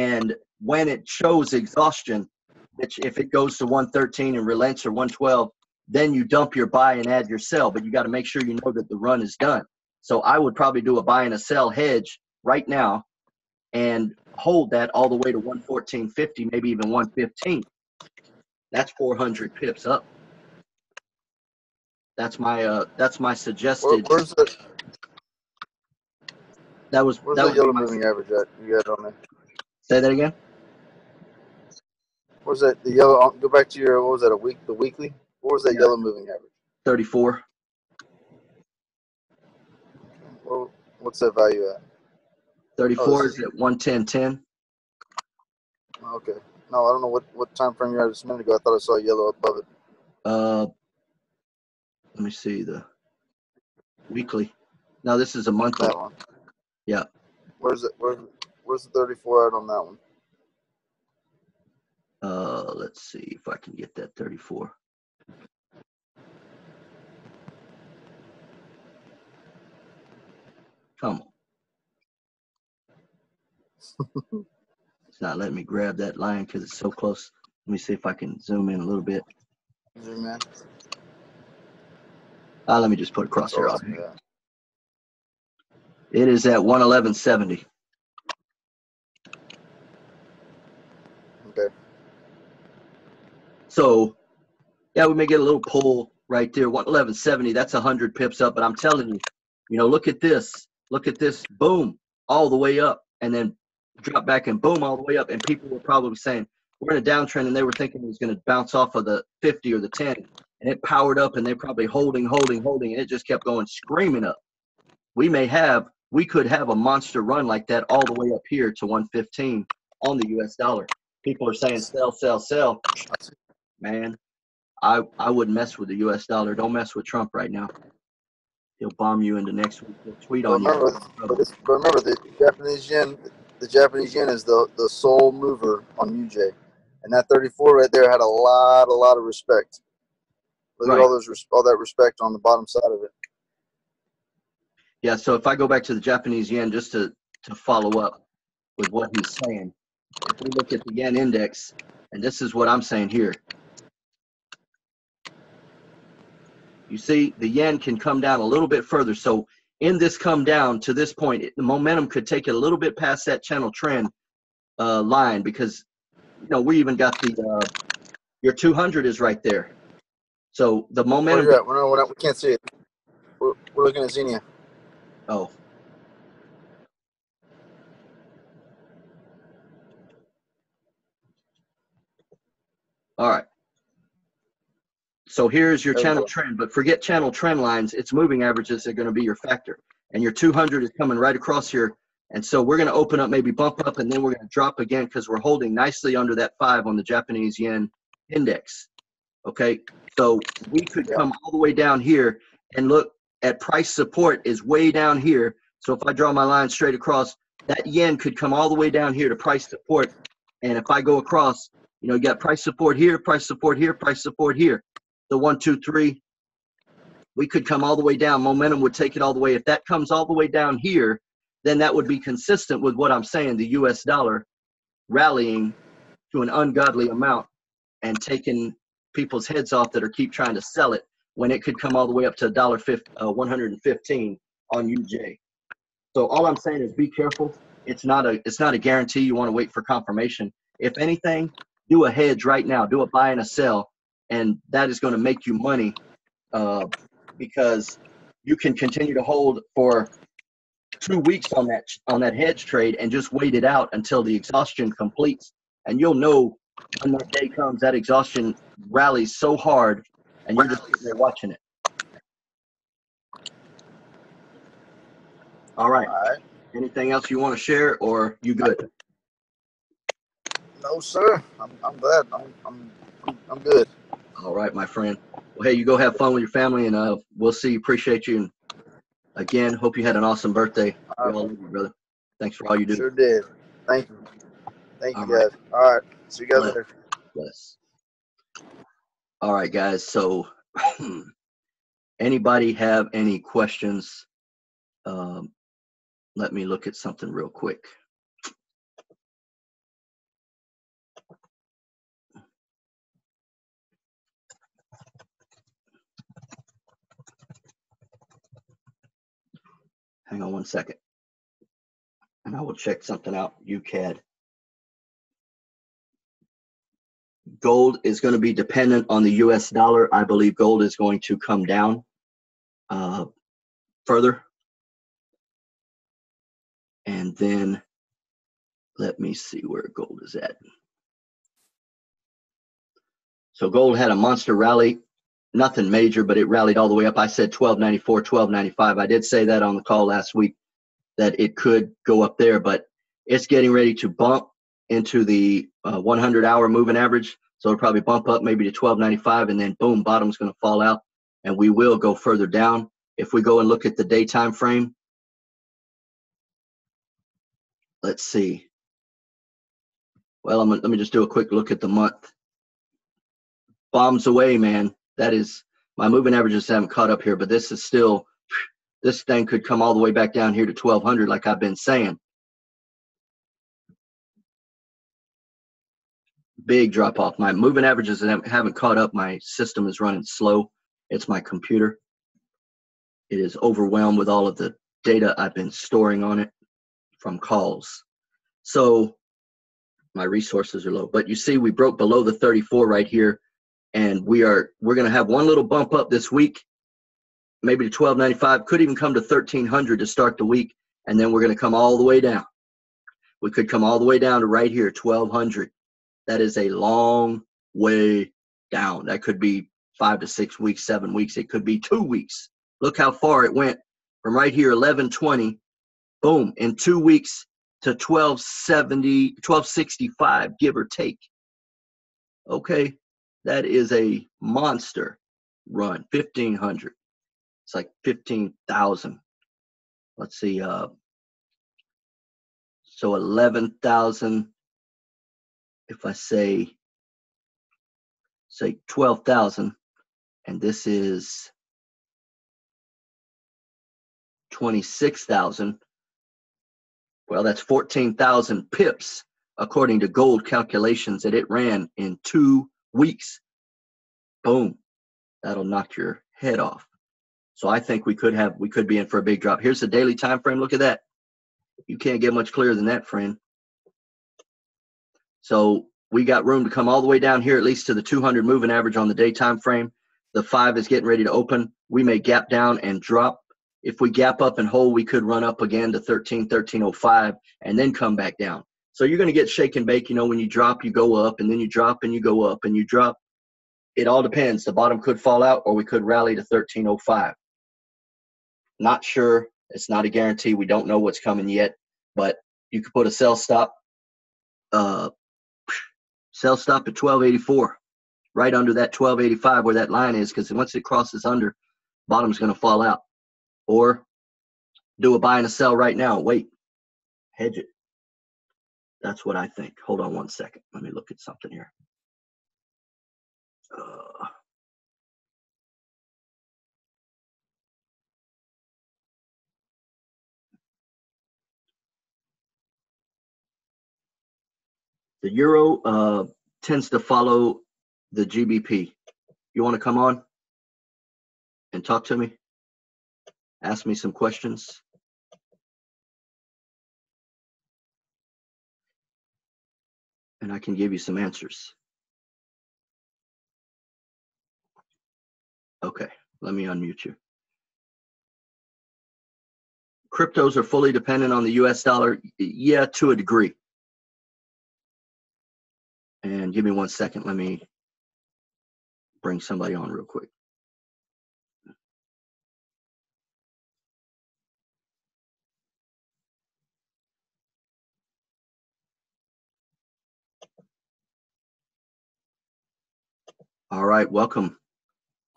And when it shows exhaustion, which if it goes to 113 and relents or 112, then you dump your buy and add your sell. But you got to make sure you know that the run is done. So I would probably do a buy and a sell hedge right now and hold that all the way to 114.50, maybe even 115. That's 400 pips up. That's my suggested. Where's the Where's the yellow moving average at? You got on there. Say that again. Where's that? The yellow. Go back to your. What was that? The weekly. What was that yellow moving average? 34. Well, what's that value at? 34 is at 110.10. Okay. No, I don't know what time frame you're at just a minute ago. I thought I saw yellow above it. Let me see the weekly. No, this is a monthly. That one. Yeah. Where's the 34 at on that one? Let's see if I can get that 34. Come on. It's not letting me grab that line because it's so close. Let me see if I can zoom in a little bit. Zoom in. Let me just put a crosshair on here. It is at 111.70. So yeah, we may get a little pull right there. 111.70, that's 100 pips up. But I'm telling you, look at this. Look at this. Boom, all the way up. And then drop back and boom, all the way up. And people were probably saying, we're in a downtrend, and they were thinking it was going to bounce off of the 50 or the 10. And it powered up, and they're probably holding. And it just kept going screaming up. We could have a monster run like that all the way up here to 115 on the US dollar. People are saying sell, sell, sell. Man, I wouldn't mess with the US dollar. Don't mess with Trump right now. He'll bomb you into next week. He'll tweet on you. Remember, the Japanese yen is the sole mover on UJ. And that 34 right there had a lot of respect. Look at all that respect on the bottom side of it. Yeah, so if I go back to the Japanese yen just to follow up with what he's saying, if we look at the yen index, and this is what I'm saying here. You see, the yen can come down a little bit further. So in this come down to this point, the momentum could take it a little bit past that channel trend line, because we even got the your 200 is right there. So the momentum. Where you at? We can't see it. We're looking at Xenia. Oh. All right. So here's your channel trend, but forget channel trend lines. It's moving averages are going to be your factor. And your 200 is coming right across here. And so we're going to open up, maybe bump up, and then we're going to drop again because we're holding nicely under that 5 on the Japanese yen index. Okay, so we could come all the way down here and look at price support is way down here. So if I draw my line straight across, that yen could come all the way down here to price support. And if I go across, you got price support here, price support here, price support here. The 1, 2, 3, we could come all the way down. Momentum would take it all the way. If that comes all the way down here, then that would be consistent with what I'm saying, the US dollar rallying to an ungodly amount and taking people's heads off that are keep trying to sell it, when it could come all the way up to $115 on UJ. So all I'm saying is be careful. It's not a guarantee. You want to wait for confirmation. If anything, do a hedge right now. Do a buy and a sell, and that is going to make you money because you can continue to hold for 2 weeks on that hedge trade and just wait it out until the exhaustion completes, and you'll know when that day comes, that exhaustion rallies so hard, and you're just sitting there watching it. All right. Anything else you want to share, or you good? No, sir. I'm glad. I'm good. All right, my friend. Well, hey, you go have fun with your family, and we'll see. Appreciate you. And again, hope you had an awesome birthday. We all love you, brother. Thanks for all you do. Sure did. Thank you. Thank you, guys. All right. See you guys later. Bless. All right, guys. So anybody have any questions? Let me look at something real quick. Hang on one second, and I will check something out. UCAD. Gold is going to be dependent on the US dollar. I believe gold is going to come down further. And then let me see where gold is at. So gold had a monster rally, nothing major, but it rallied all the way up. I said 1294, 1295. I did say that on the call last week, that it could go up there, but it's getting ready to bump into the 100-hour moving average. So it'll probably bump up maybe to 1295, and then boom, bottom's going to fall out, and we will go further down. If we go and look at the daytime frame, let's see. Well, let me just do a quick look at the month. Bombs away, man. That is, my moving averages haven't caught up here, but this is still, this thing could come all the way back down here to 1200, like I've been saying. Big drop off. My moving averages haven't caught up. My system is running slow. It's my computer. It is overwhelmed with all of the data I've been storing on it from calls. So my resources are low. But you see, we broke below the 34 right here And we're going to have one little bump up this week, maybe to 1295, could even come to 1300 to start the week. And then we're going to come all the way down. We could come all the way down to right here, 1200. That is a long way down. That could be 5 to 6 weeks, 7 weeks. It could be 2 weeks. Look how far it went from right here, 1120, boom, in 2 weeks to 1270, 1265, give or take. Okay, that is a monster run, 1500. It's like 15,000. Let's see, so 11,000. If I say 12,000, and this is 26,000. Well, that's 14,000 pips according to gold calculations that it ran in 2 weeks. Boom, that'll knock your head off. So I think we could be in for a big drop. Here's the daily time frame. Look at that. You can't get much clearer than that, friend. So we got room to come all the way down here, at least to the 200 moving average on the day time frame. The 5 is getting ready to open. We may gap down and drop. If we gap up and hold, we could run up again to 1305 and then come back down. So you're going to get shake and bake. You know, when you drop, you go up, and then you drop and you go up and you drop. It all depends. The bottom could fall out, or we could rally to 1305. Not sure. It's not a guarantee. We don't know what's coming yet, but you could put a sell stop at 1284, right under that 1285 where that line is, because once it crosses under, bottom's going to fall out. Or do a buy and a sell right now. Wait, hedge it. That's what I think. Hold on one second. Let me look at something here. The euro tends to follow the GBP. You want to come on and talk to me? Ask me some questions. And I can give you some answers. Okay, let me unmute you. Cryptos are fully dependent on the US dollar. Yeah, to a degree. And give me 1 second. Let me bring somebody on real quick. All right, welcome.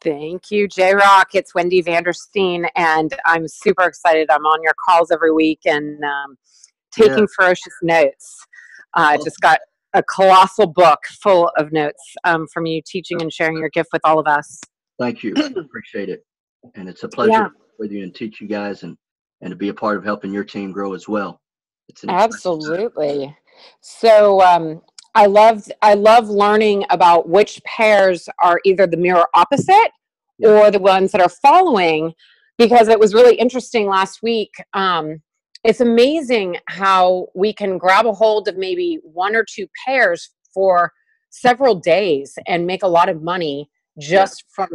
Thank you, JRock. It's Wendy Vandersteen, and I'm super excited. I'm on your calls every week and taking ferocious notes. Just got a colossal book full of notes from you teaching and sharing your gift with all of us. Thank you. Appreciate it. And it's a pleasure to be with you and teach you guys and to be a part of helping your team grow as well. It's an absolutely. So I love learning about which pairs are either the mirror opposite or the ones that are following, because it was really interesting last week. It's amazing how we can grab a hold of maybe 1 or 2 pairs for several days and make a lot of money just from,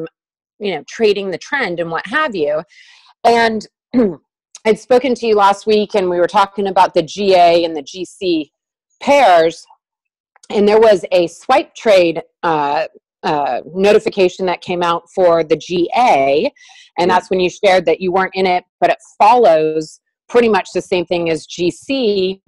you know, trading the trend and what have you. And I'd spoken to you last week and we were talking about the GA and the GC pairs, and there was a swipe trade notification that came out for the GA, and that's when you shared that you weren't in it, but it follows pretty much the same thing as GC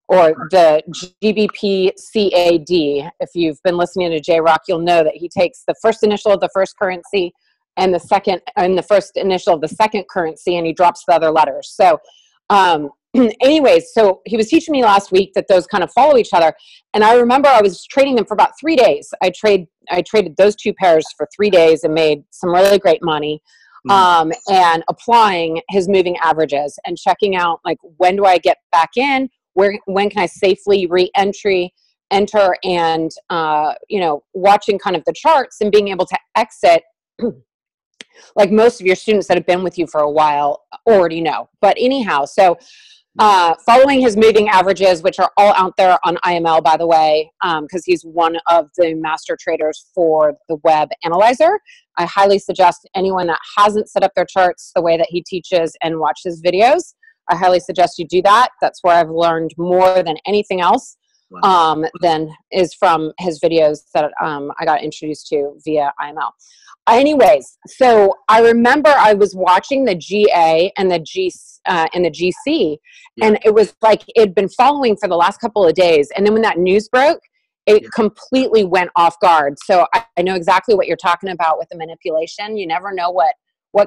or the GBP CAD. If you've been listening to JRock, you'll know that he takes the first initial of the first currency and the second and the first initial of the second currency, and he drops the other letters. So anyways, so he was teaching me last week that those kind of follow each other. And I remember I was trading them for about 3 days. I traded those 2 pairs for 3 days and made some really great money. And applying his moving averages and checking out, like, when do I get back in? When can I safely enter and, you know, watching kind of the charts and being able to exit like most of your students that have been with you for a while already know. But anyhow, so Following his moving averages, which are all out there on IML, by the way, because he's one of the master traders for the web analyzer. I highly suggest anyone that hasn't set up their charts the way that he teaches and watches videos, I highly suggest you do that. That's where I've learned more than anything else, than is from his videos that I got introduced to via IML. Anyways, so I remember I was watching the GA and the GC, and it was like it'd been following for the last couple of days. And then when that news broke, it completely went off guard. So I know exactly what you're talking about with the manipulation. You never know what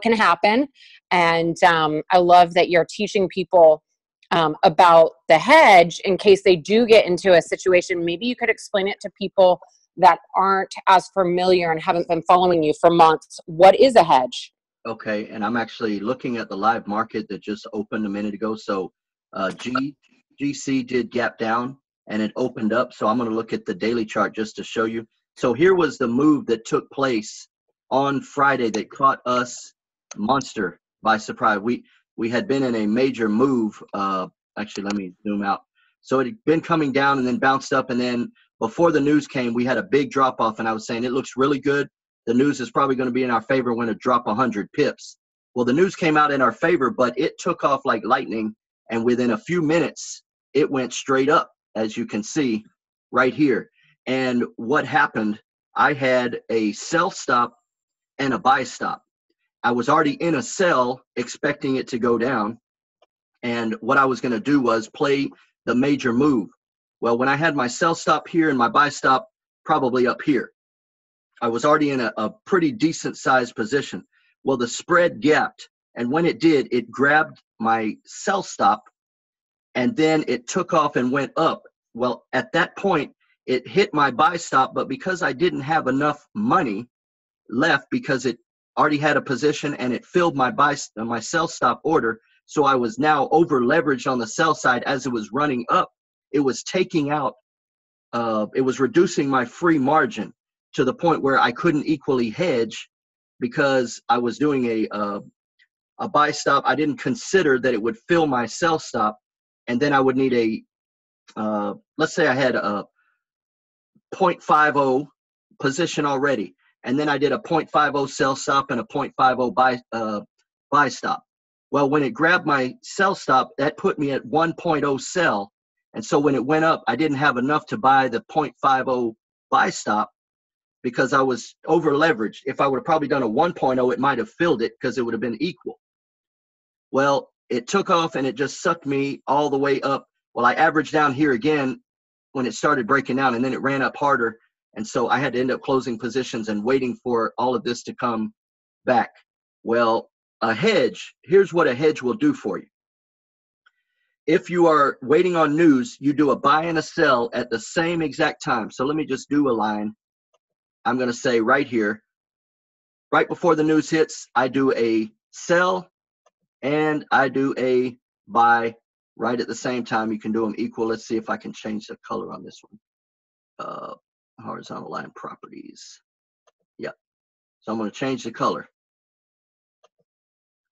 can happen. And I love that you're teaching people about the hedge in case they do get into a situation. Maybe you could explain it to people that aren't as familiar and haven't been following you for months. What is a hedge? Okay, and I'm actually looking at the live market that just opened a minute ago. So GC did gap down and it opened up. So I'm going to look at the daily chart just to show you. So here was the move that took place on Friday that caught us monster by surprise. We had been in a major move. Actually, let me zoom out. So it had been coming down and then bounced up, and then before the news came, we had a big drop off, and I was saying it looks really good. The news is probably going to be in our favor when it drop 100 pips. Well, the news came out in our favor, but it took off like lightning, and within a few minutes, it went straight up, as you can see right here. And what happened, I had a sell stop and a buy stop. I was already in a sell expecting it to go down, and what I was going to do was play the major move. Well, when I had my sell stop here and my buy stop probably up here, I was already in a pretty decent sized position. Well, the spread gapped, and when it did, it grabbed my sell stop, and then it took off and went up. Well, at that point, it hit my buy stop, but because I didn't have enough money left, because it already had a position and it filled my sell stop order, so I was now over leveraged on the sell side as it was running up. It was taking out, it was reducing my free margin to the point where I couldn't equally hedge because I was doing a buy stop. I didn't consider that it would fill my sell stop, and then I would need let's say I had a 0.50 position already, and then I did a 0.50 sell stop and a 0.50 buy stop. Well, when it grabbed my sell stop, that put me at 1.0 sell. And so when it went up, I didn't have enough to buy the 0.50 buy stop because I was over leveraged. If I would have probably done a 1.0, it might have filled it because it would have been equal. Well, it took off and it just sucked me all the way up. Well, I averaged down here again when it started breaking down, and then it ran up harder. And so I had to end up closing positions and waiting for all of this to come back. Well, a hedge, here's what a hedge will do for you. If you are waiting on news, you do a buy and a sell at the same exact time. So let me just do a line. I'm going to say right here, right before the news hits, I do a sell and I do a buy right at the same time. You can do them equal. Let's see if I can change the color on this one. Horizontal line properties. Yeah. So I'm going to change the color.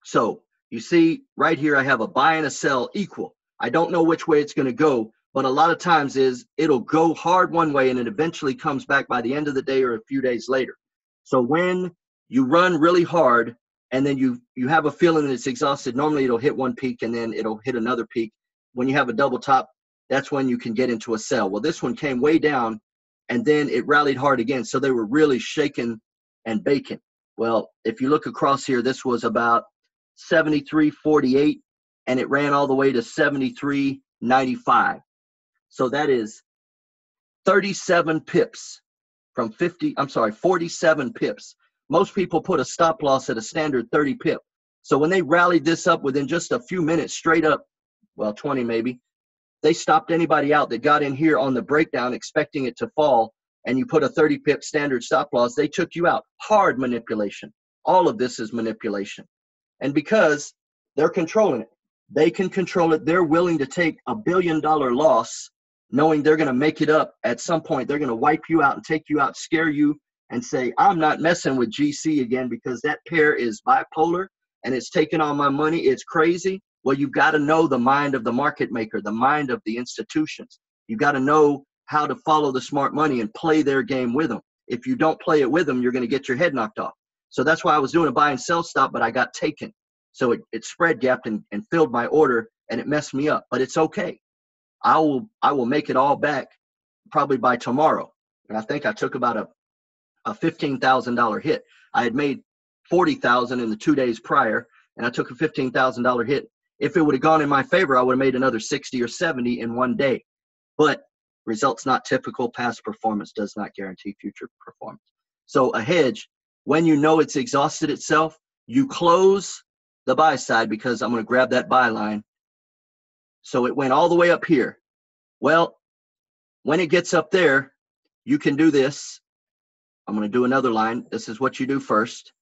So you see right here, I have a buy and a sell equal. I don't know which way it's going to go, but a lot of times it'll go hard one way and it eventually comes back by the end of the day or a few days later. So when you run really hard and then you have a feeling that it's exhausted, normally it'll hit one peak and then it'll hit another peak. When you have a double top, that's when you can get into a sell. Well, this one came way down and then it rallied hard again. So they were really shaking and baking. Well, if you look across here, this was about 73.48 and it ran all the way to 73.95. So that is 37 pips from 47 pips. Most people put a stop loss at a standard 30 pip. So when they rallied this up within just a few minutes straight up, well, 20 maybe, they stopped anybody out that got in here on the breakdown expecting it to fall, and you put a 30 pip standard stop loss, they took you out. Hard manipulation. All of this is manipulation. And because they're controlling it, they can control it. They're willing to take $1 billion loss, knowing they're going to make it up at some point. They're going to wipe you out and take you out, scare you, and say, I'm not messing with GC again because that pair is bipolar and it's taking all my money. It's crazy. Well, you've got to know the mind of the market maker, the mind of the institutions. You've got to know how to follow the smart money and play their game with them. If you don't play it with them, you're going to get your head knocked off. So that's why I was doing a buy and sell stop, but I got taken. So it spread gapped and filled my order, and it messed me up. But it's okay. I will make it all back probably by tomorrow. And I think I took about a $15,000 hit. I had made $40,000 in the 2 days prior, and I took a $15,000 hit. If it would have gone in my favor, I would have made another 60 or 70 in one day. But results not typical, past performance does not guarantee future performance. So a hedge, when you know it's exhausted itself, you close the buy side, because I'm going to grab that buy line. So it went all the way up here. Well, when it gets up there, you can do this. I'm going to do another line. This is what you do first.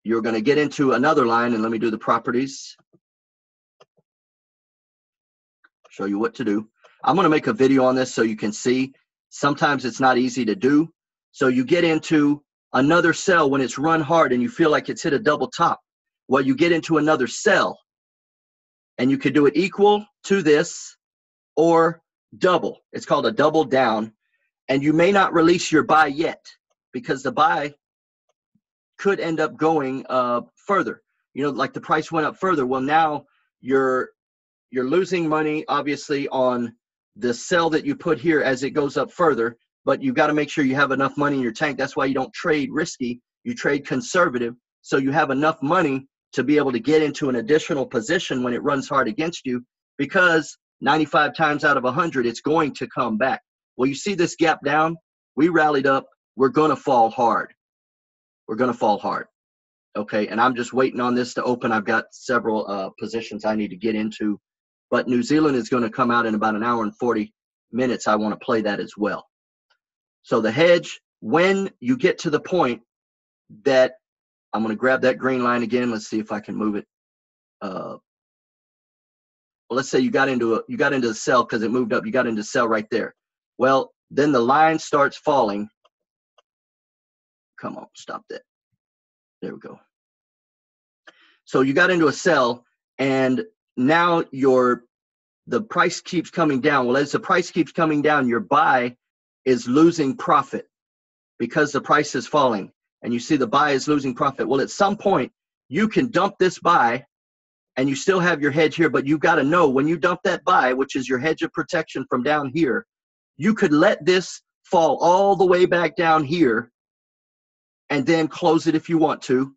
You're going to get into another line, and let me do the properties. Show you what to do. I'm going to make a video on this so you can see. Sometimes it's not easy to do. So you get into another sell when it's run hard and you feel like it's hit a double top. Well, you get into another sell, and you could do it equal to this or double. It's called a double down. And you may not release your buy yet, because the buy could end up going further. You know, like the price went up further. Well, now you're losing money, obviously, on the sell that you put here as it goes up further, but you've got to make sure you have enough money in your tank. That's why you don't trade risky. You trade conservative, so you have enough money to be able to get into an additional position when it runs hard against you, because 95 times out of 100, it's going to come back. Well, you see this gap down? We rallied up. We're going to fall hard. We're going to fall hard. Okay, and I'm just waiting on this to open. I've got several positions I need to get into, but New Zealand is going to come out in about an hour and 40 minutes. I want to play that as well. So the hedge, when you get to the point that I'm going to grab that green line again. Let's see if I can move it. Well, let's say you got into the sell because it moved up. You got into sell right there. Well, then the line starts falling. Come on, stop that. There we go. So you got into a sell, and now the price keeps coming down. Well, as the price keeps coming down, your buy is losing profit because the price is falling. And you see the buy is losing profit. Well, at some point, you can dump this buy, and you still have your hedge here, but you got to know when you dump that buy, which is your hedge of protection from down here, you could let this fall all the way back down here and then close it if you want to.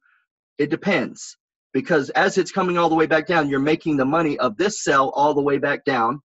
It depends, because as it's coming all the way back down, you're making the money of this sell all the way back down.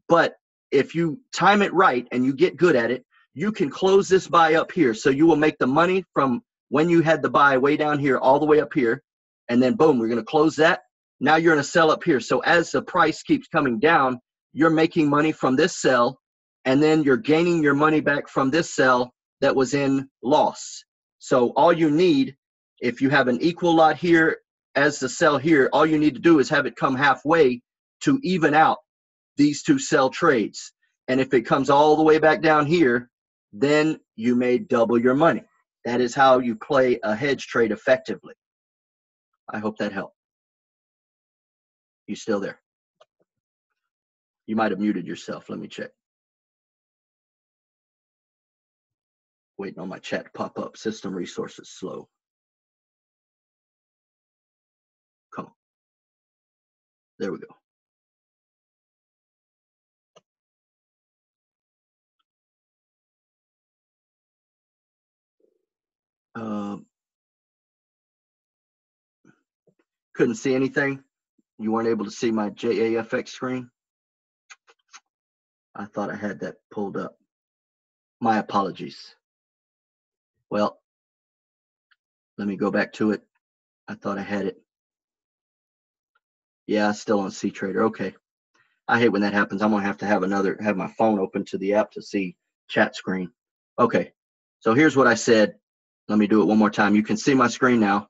But if you time it right and you get good at it, you can close this buy up here. So you will make the money from when you had the buy way down here all the way up here. And then boom, we're going to close that. Now you're in a sell up here. So as the price keeps coming down, you're making money from this sell, and then you're gaining your money back from this sell that was in loss. So all you need, if you have an equal lot here as the sell here, all you need to do is have it come halfway to even out these two sell trades. And if it comes all the way back down here, then you may double your money. That is how you play a hedge trade effectively. I hope that helped. You still there? You might have muted yourself. Let me check. Waiting on my chat to pop up. System resources slow. Come on. There we go. Couldn't see anything. You weren't able to see my JAFX screen. I thought I had that pulled up. My apologies. Well, let me go back to it. I thought I had it. Yeah, still on C-Trader. Okay. I hate when that happens. I'm gonna have to have my phone open to the app to see chat screen. Okay. So here's what I said. Let me do it one more time. You can see my screen now.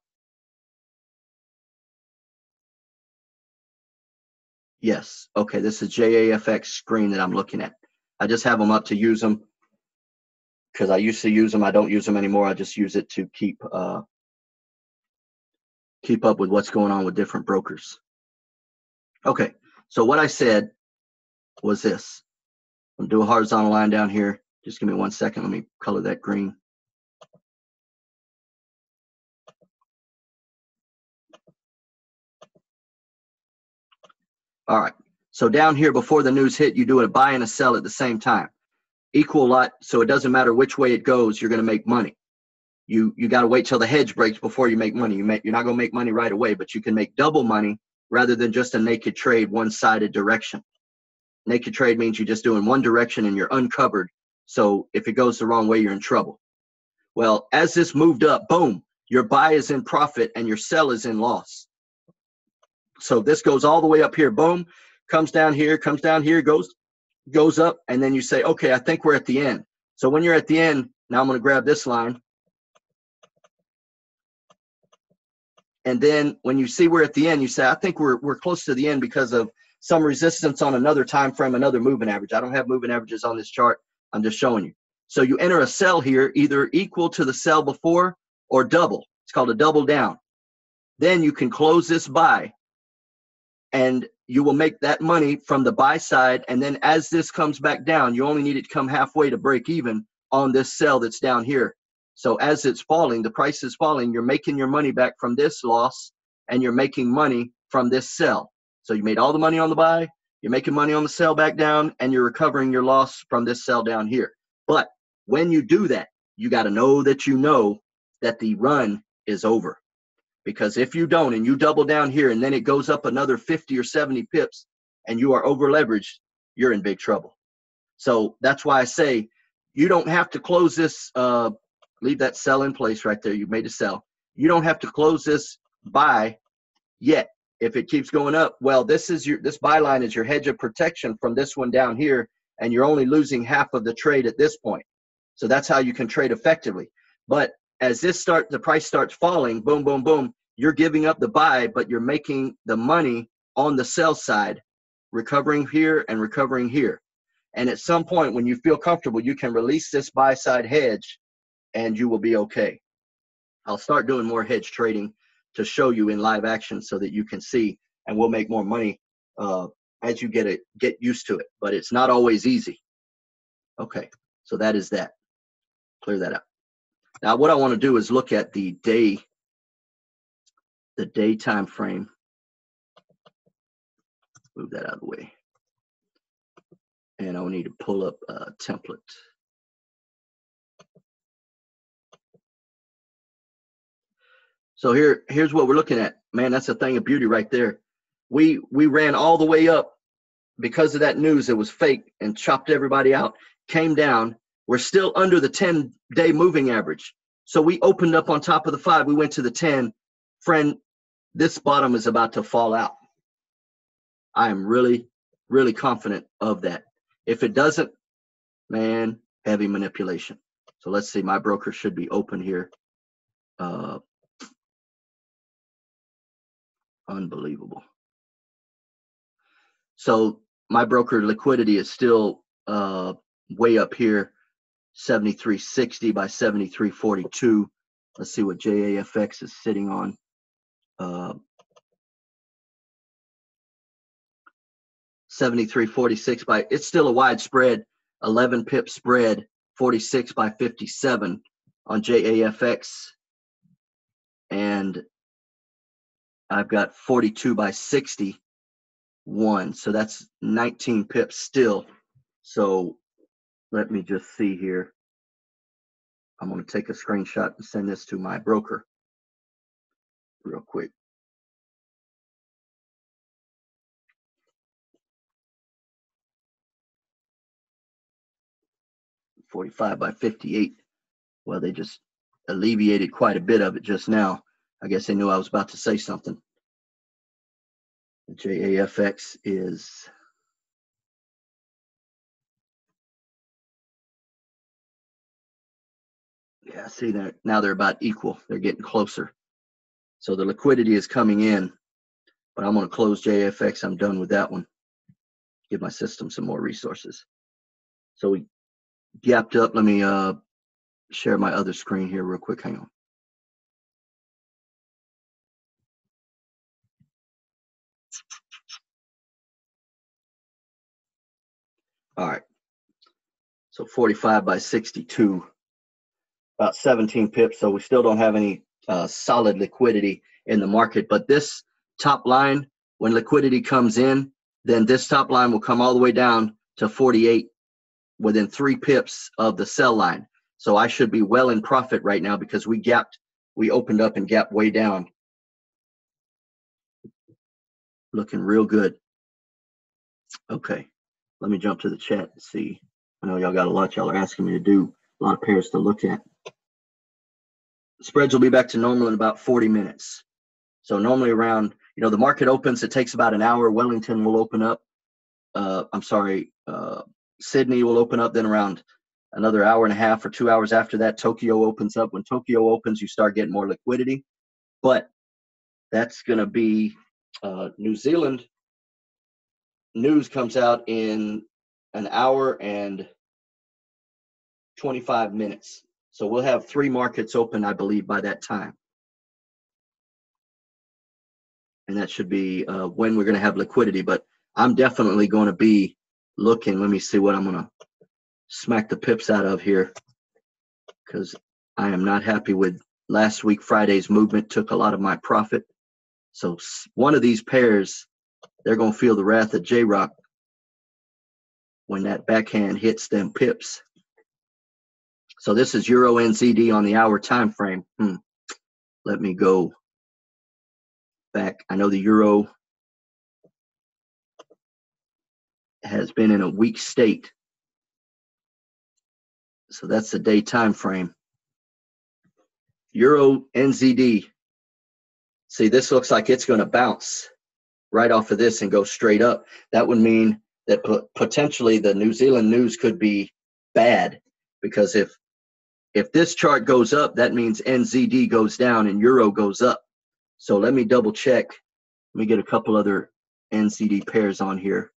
Yes. Okay. This is JAFX screen that I'm looking at. I just have them up to use them because I used to use them. I don't use them anymore. I just use it to keep up with what's going on with different brokers. Okay, so what I said was this. I'm gonna do a horizontal line down here. Just give me 1 second. Let me color that green. All right, so down here before the news hit, you do a buy and a sell at the same time. Equal lot, so it doesn't matter which way it goes, you're gonna make money. You got to wait till the hedge breaks before you make money. You're not going to make money right away, but you can make double money rather than just a naked trade, one-sided direction. Naked trade means you just do in one direction and you're uncovered. So if it goes the wrong way, you're in trouble. Well, as this moved up, boom, your buy is in profit and your sell is in loss. So this goes all the way up here, boom, comes down here, goes up, and then you say, okay, I think we're at the end. So when you're at the end, now I'm going to grab this line. And then when you see we're at the end, you say, I think we're close to the end because of some resistance on another time frame, another moving average. I don't have moving averages on this chart. I'm just showing you. So you enter a sell here, either equal to the sell before or double. It's called a double down. Then you can close this buy, and you will make that money from the buy side. And then as this comes back down, you only need it to come halfway to break even on this sell that's down here. So as it's falling, the price is falling, you're making your money back from this loss, and you're making money from this sell. So you made all the money on the buy, you're making money on the sell back down, and you're recovering your loss from this sell down here. But when you do that, you got to know that the run is over. Because if you don't and you double down here and then it goes up another 50 or 70 pips and you are over leveraged, you're in big trouble. So that's why I say you don't have to close this, leave that sell in place right there. You made a sell. You don't have to close this buy yet. If it keeps going up, well, this buy line is your hedge of protection from this one down here, and you're only losing half of the trade at this point. So that's how you can trade effectively. But as the price starts falling, boom, boom, boom, you're giving up the buy, but you're making the money on the sell side, recovering here and recovering here. And at some point when you feel comfortable, you can release this buy side hedge and you will be okay. I'll start doing more hedge trading to show you in live action so that you can see, and we'll make more money as you get used to it. But it's not always easy. Okay, so that is that. Clear that up. Now what I want to do is look at the day time frame. Move that out of the way. And I'll need to pull up a template. So here's what we're looking at. Man, that's a thing of beauty right there. We ran all the way up because of that news. It was fake and chopped everybody out, came down. We're still under the 10-day moving average. So we opened up on top of the 5. We went to the 10. Friend, this bottom is about to fall out. I am really, really confident of that. If it doesn't, man, heavy manipulation. So let's see, my broker should be open here. Unbelievable. So my broker liquidity is still way up here, 73.60 by 73.42. Let's see what JAFX is sitting on. 73.46 by, it's still a wide spread, 11 pip spread, 46 by 57 on JAFX. And I've got 42 by 61. So that's 19 pips still. So let me just see here. I'm going to take a screenshot and send this to my broker real quick. $45 by 58. Well, they just alleviated quite a bit of it just now. I guess they knew I was about to say something. The JAFX is see that now they're about equal. They're getting closer. So the liquidity is coming in, but I'm going to close JFX. I'm done with that one. Give my system some more resources. So we gapped up. Let me share my other screen here real quick. Hang on. All right. So 45 by 62, about 17 pips. So we still don't have any solid liquidity in the market. But this top line, when liquidity comes in, then this top line will come all the way down to 48 within 3 pips of the sell line. So I should be well in profit right now because we opened up and gapped way down. Looking real good. Okay, let me jump to the chat and see. I know y'all got a lot y'all are asking me to do, a lot of pairs to look at. Spreads will be back to normal in about 40 minutes. So normally around, the market opens, it takes about an hour. Wellington will open up. Sydney will open up, then around another hour and a half or 2 hours after that, Tokyo opens up. When Tokyo opens, you start getting more liquidity. But that's going to be New Zealand. News comes out in an hour and 25 minutes. So we'll have 3 markets open, I believe, by that time. And that should be when we're going to have liquidity. But I'm definitely going to be looking. Let me see what I'm going to smack the pips out of here, because I am not happy with last week. Friday's movement took a lot of my profit. So one of these pairs, they're going to feel the wrath of JRock when that backhand hits them pips. So this is Euro NZD on the hour time frame. Let me go back. I know the Euro has been in a weak state. So that's the day time frame. Euro NZD. See, this looks like it's going to bounce right off of this and go straight up. That would mean that potentially the New Zealand news could be bad, because if this chart goes up, that means NZD goes down and Euro goes up. So let me double check. Let me get a couple other NZD pairs on here.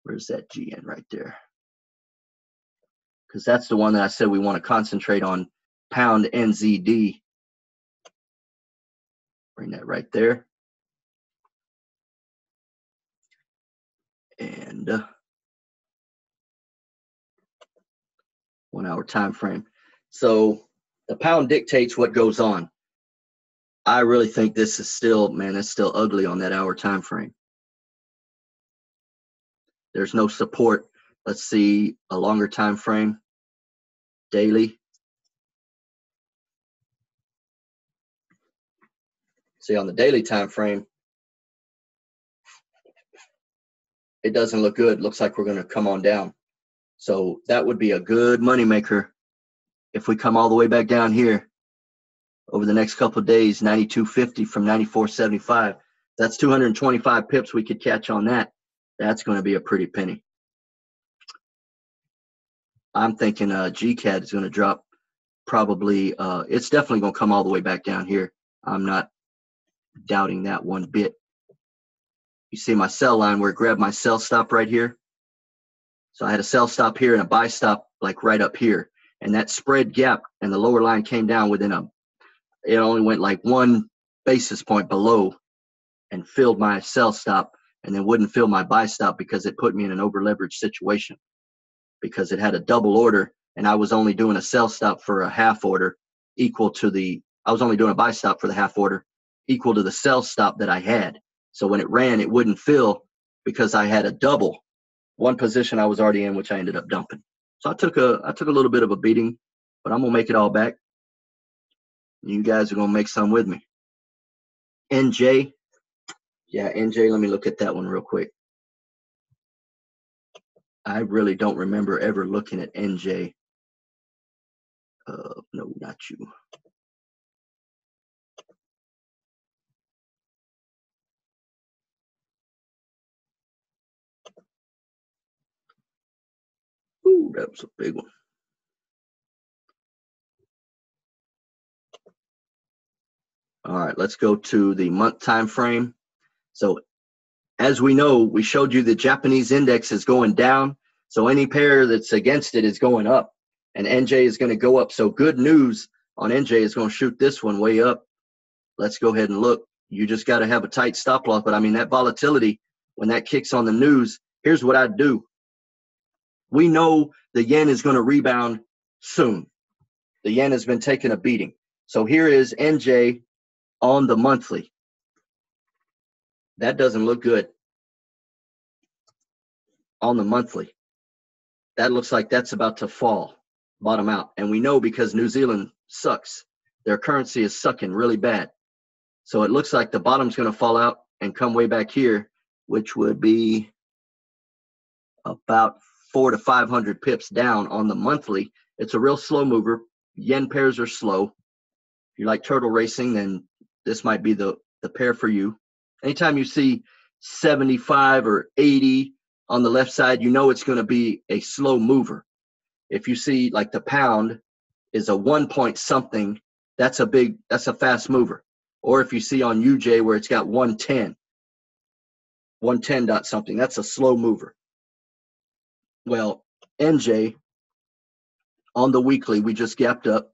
Where's that GN right there? Because that's the one that I said we want to concentrate on, pound NZD. Bring that right there. And 1 hour time frame. So the pound dictates what goes on. I really think this is still, man, it's still ugly on that hour time frame. There's no support. Let's see a longer time frame. Daily. See, on the daily time frame, it doesn't look good. Looks like we're going to come on down. So that would be a good moneymaker if we come all the way back down here over the next couple of days. 92.50 from 94.75. That's 225 pips we could catch on that. That's going to be a pretty penny. I'm thinking GCAD is going to drop probably. It's definitely going to come all the way back down here. I'm not doubting that one bit. You see my sell line where it grabbed my sell stop right here. So I had a sell stop here and a buy stop like right up here. And that spread gap and the lower line came down within it only went like 1 basis point below and filled my sell stop, and then wouldn't fill my buy stop because it put me in an over leveraged situation, because it had a double order and I was only doing a sell stop for a half order equal to I was only doing a buy stop for the half order equal to the sell stop that I had. So when it ran, it wouldn't fill because I had a double. One position I was already in, which I ended up dumping. So I took a little bit of a beating, but I'm gonna make it all back. You guys are gonna make some with me. NJ, yeah, NJ. Let me look at that one real quick. I really don't remember ever looking at NJ. No, not you. Ooh, that was a big one. All right, let's go to the month time frame. So as we know, we showed you the Japanese index is going down. So any pair that's against it is going up, and NJ is going to go up. So good news on NJ is going to shoot this one way up. Let's go ahead and look. You just got to have a tight stop loss. But I mean, that volatility, when that kicks on the news, here's what I'd do. We know the yen is going to rebound soon. The yen has been taking a beating. So here is NJ on the monthly. That doesn't look good on the monthly. That looks like that's about to fall, bottom out. And we know because New Zealand sucks. Their currency is sucking really bad. So it looks like the bottom's going to fall out and come way back here, which would be about 400 to 500 pips down on the monthly. It's a real slow mover. Yen pairs are slow. If you like turtle racing, then this might be the pair for you. Anytime you see 75 or 80 on the left side, you know it's going to be a slow mover. If you see like the pound is a 1 point something, that's a fast mover. Or if you see on UJ where it's got 110 dot something, that's a slow mover. Well, NJ on the weekly, we just gapped up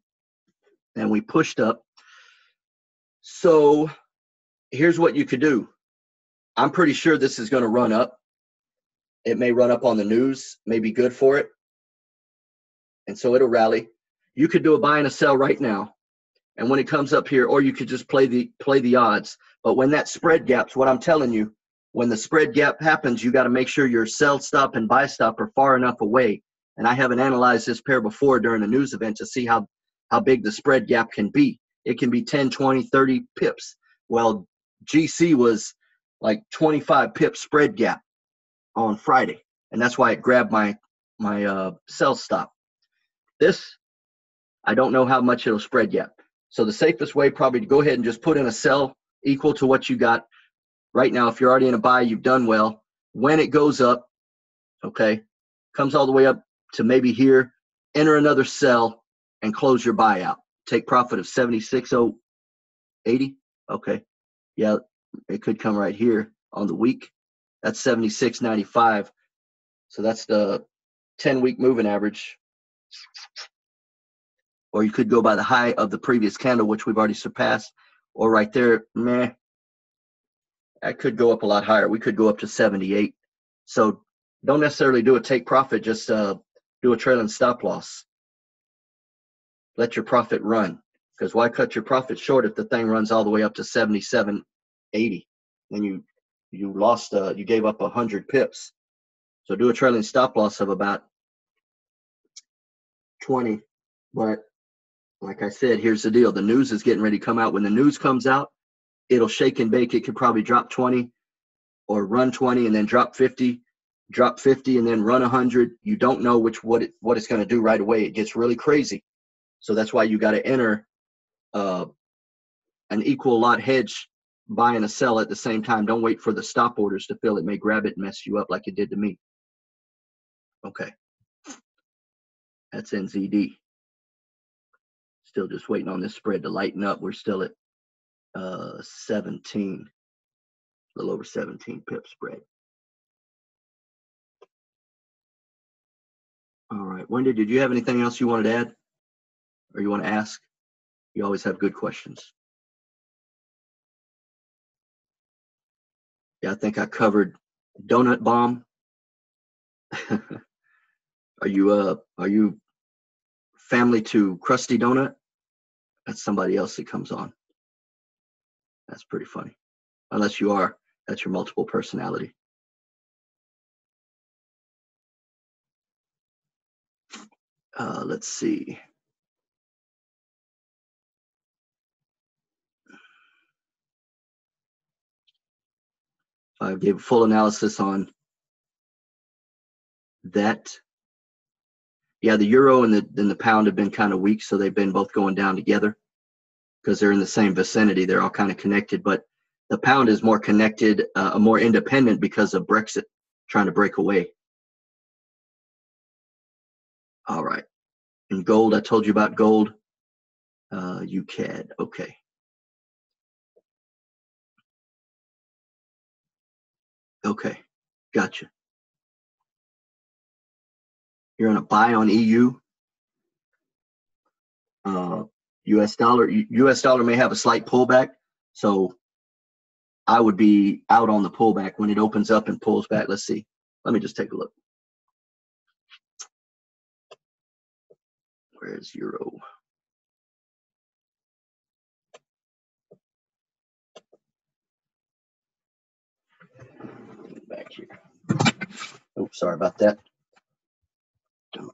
and we pushed up. So here's what you could do. I'm pretty sure this is going to run up. It may run up on the news, may be good for it. And so it'll rally. You could do a buy and a sell right now. And when it comes up here, or you could just play the odds. But when that spread gaps, what I'm telling you, when the spread gap happens, you got to make sure your sell stop and buy stop are far enough away. And I haven't analyzed this pair before during a news event to see how big the spread gap can be. It can be 10, 20, 30 pips. Well, GC was like 25 pip spread gap on Friday. And that's why it grabbed my sell stop. This, I don't know how much it'll spread gap. So the safest way probably to go ahead and just put in a sell equal to what you got. Right now, if you're already in a buy, you've done well. When it goes up, okay, comes all the way up to maybe here, enter another sell and close your buy out. Take profit of 76.080. Okay. Yeah, it could come right here on the week. That's 76.95. So that's the 10-week moving average. Or you could go by the high of the previous candle, which we've already surpassed. Or right there, meh. That could go up a lot higher. We could go up to 78. So don't necessarily do a take profit. Just do a trailing stop loss. Let your profit run. Because why cut your profit short if the thing runs all the way up to 77.80? Then you lost. You gave up 100 pips. So do a trailing stop loss of about 20. But like I said, here's the deal. The news is getting ready to come out. When the news comes out, it'll shake and bake. It could probably drop 20 or run 20 and then drop 50 and then run 100. You don't know what it's going to do right away. It gets really crazy. So that's why you got to enter an equal lot hedge, buy and a sell at the same time. Don't wait for the stop orders to fill. It may grab it and mess you up like it did to me. Okay. That's NZD. Still just waiting on this spread to lighten up. We're still at 17, a little over 17 pip spread. All right, Wendy, did you have anything else you wanted to add or you want to ask? You always have good questions. Yeah, I think I covered donut bomb. Are you family to Krusty Donut? That's somebody else that comes on. That's pretty funny. Unless you are, that's your multiple personality. Let's see. I gave a full analysis on that. Yeah, the euro and the pound have been kind of weak, so they've been both going down together because they're in the same vicinity. They're all kind of connected, but the pound is more connected, more independent because of Brexit trying to break away. All right. And gold, I told you about gold. UCAD, okay. Okay, gotcha. You're on a buy on EU. US dollar may have a slight pullback, so I would be out on the pullback when it opens up and pulls back. Let's see. Let me just take a look. Where's Euro? Back here. Oh, sorry about that. Don't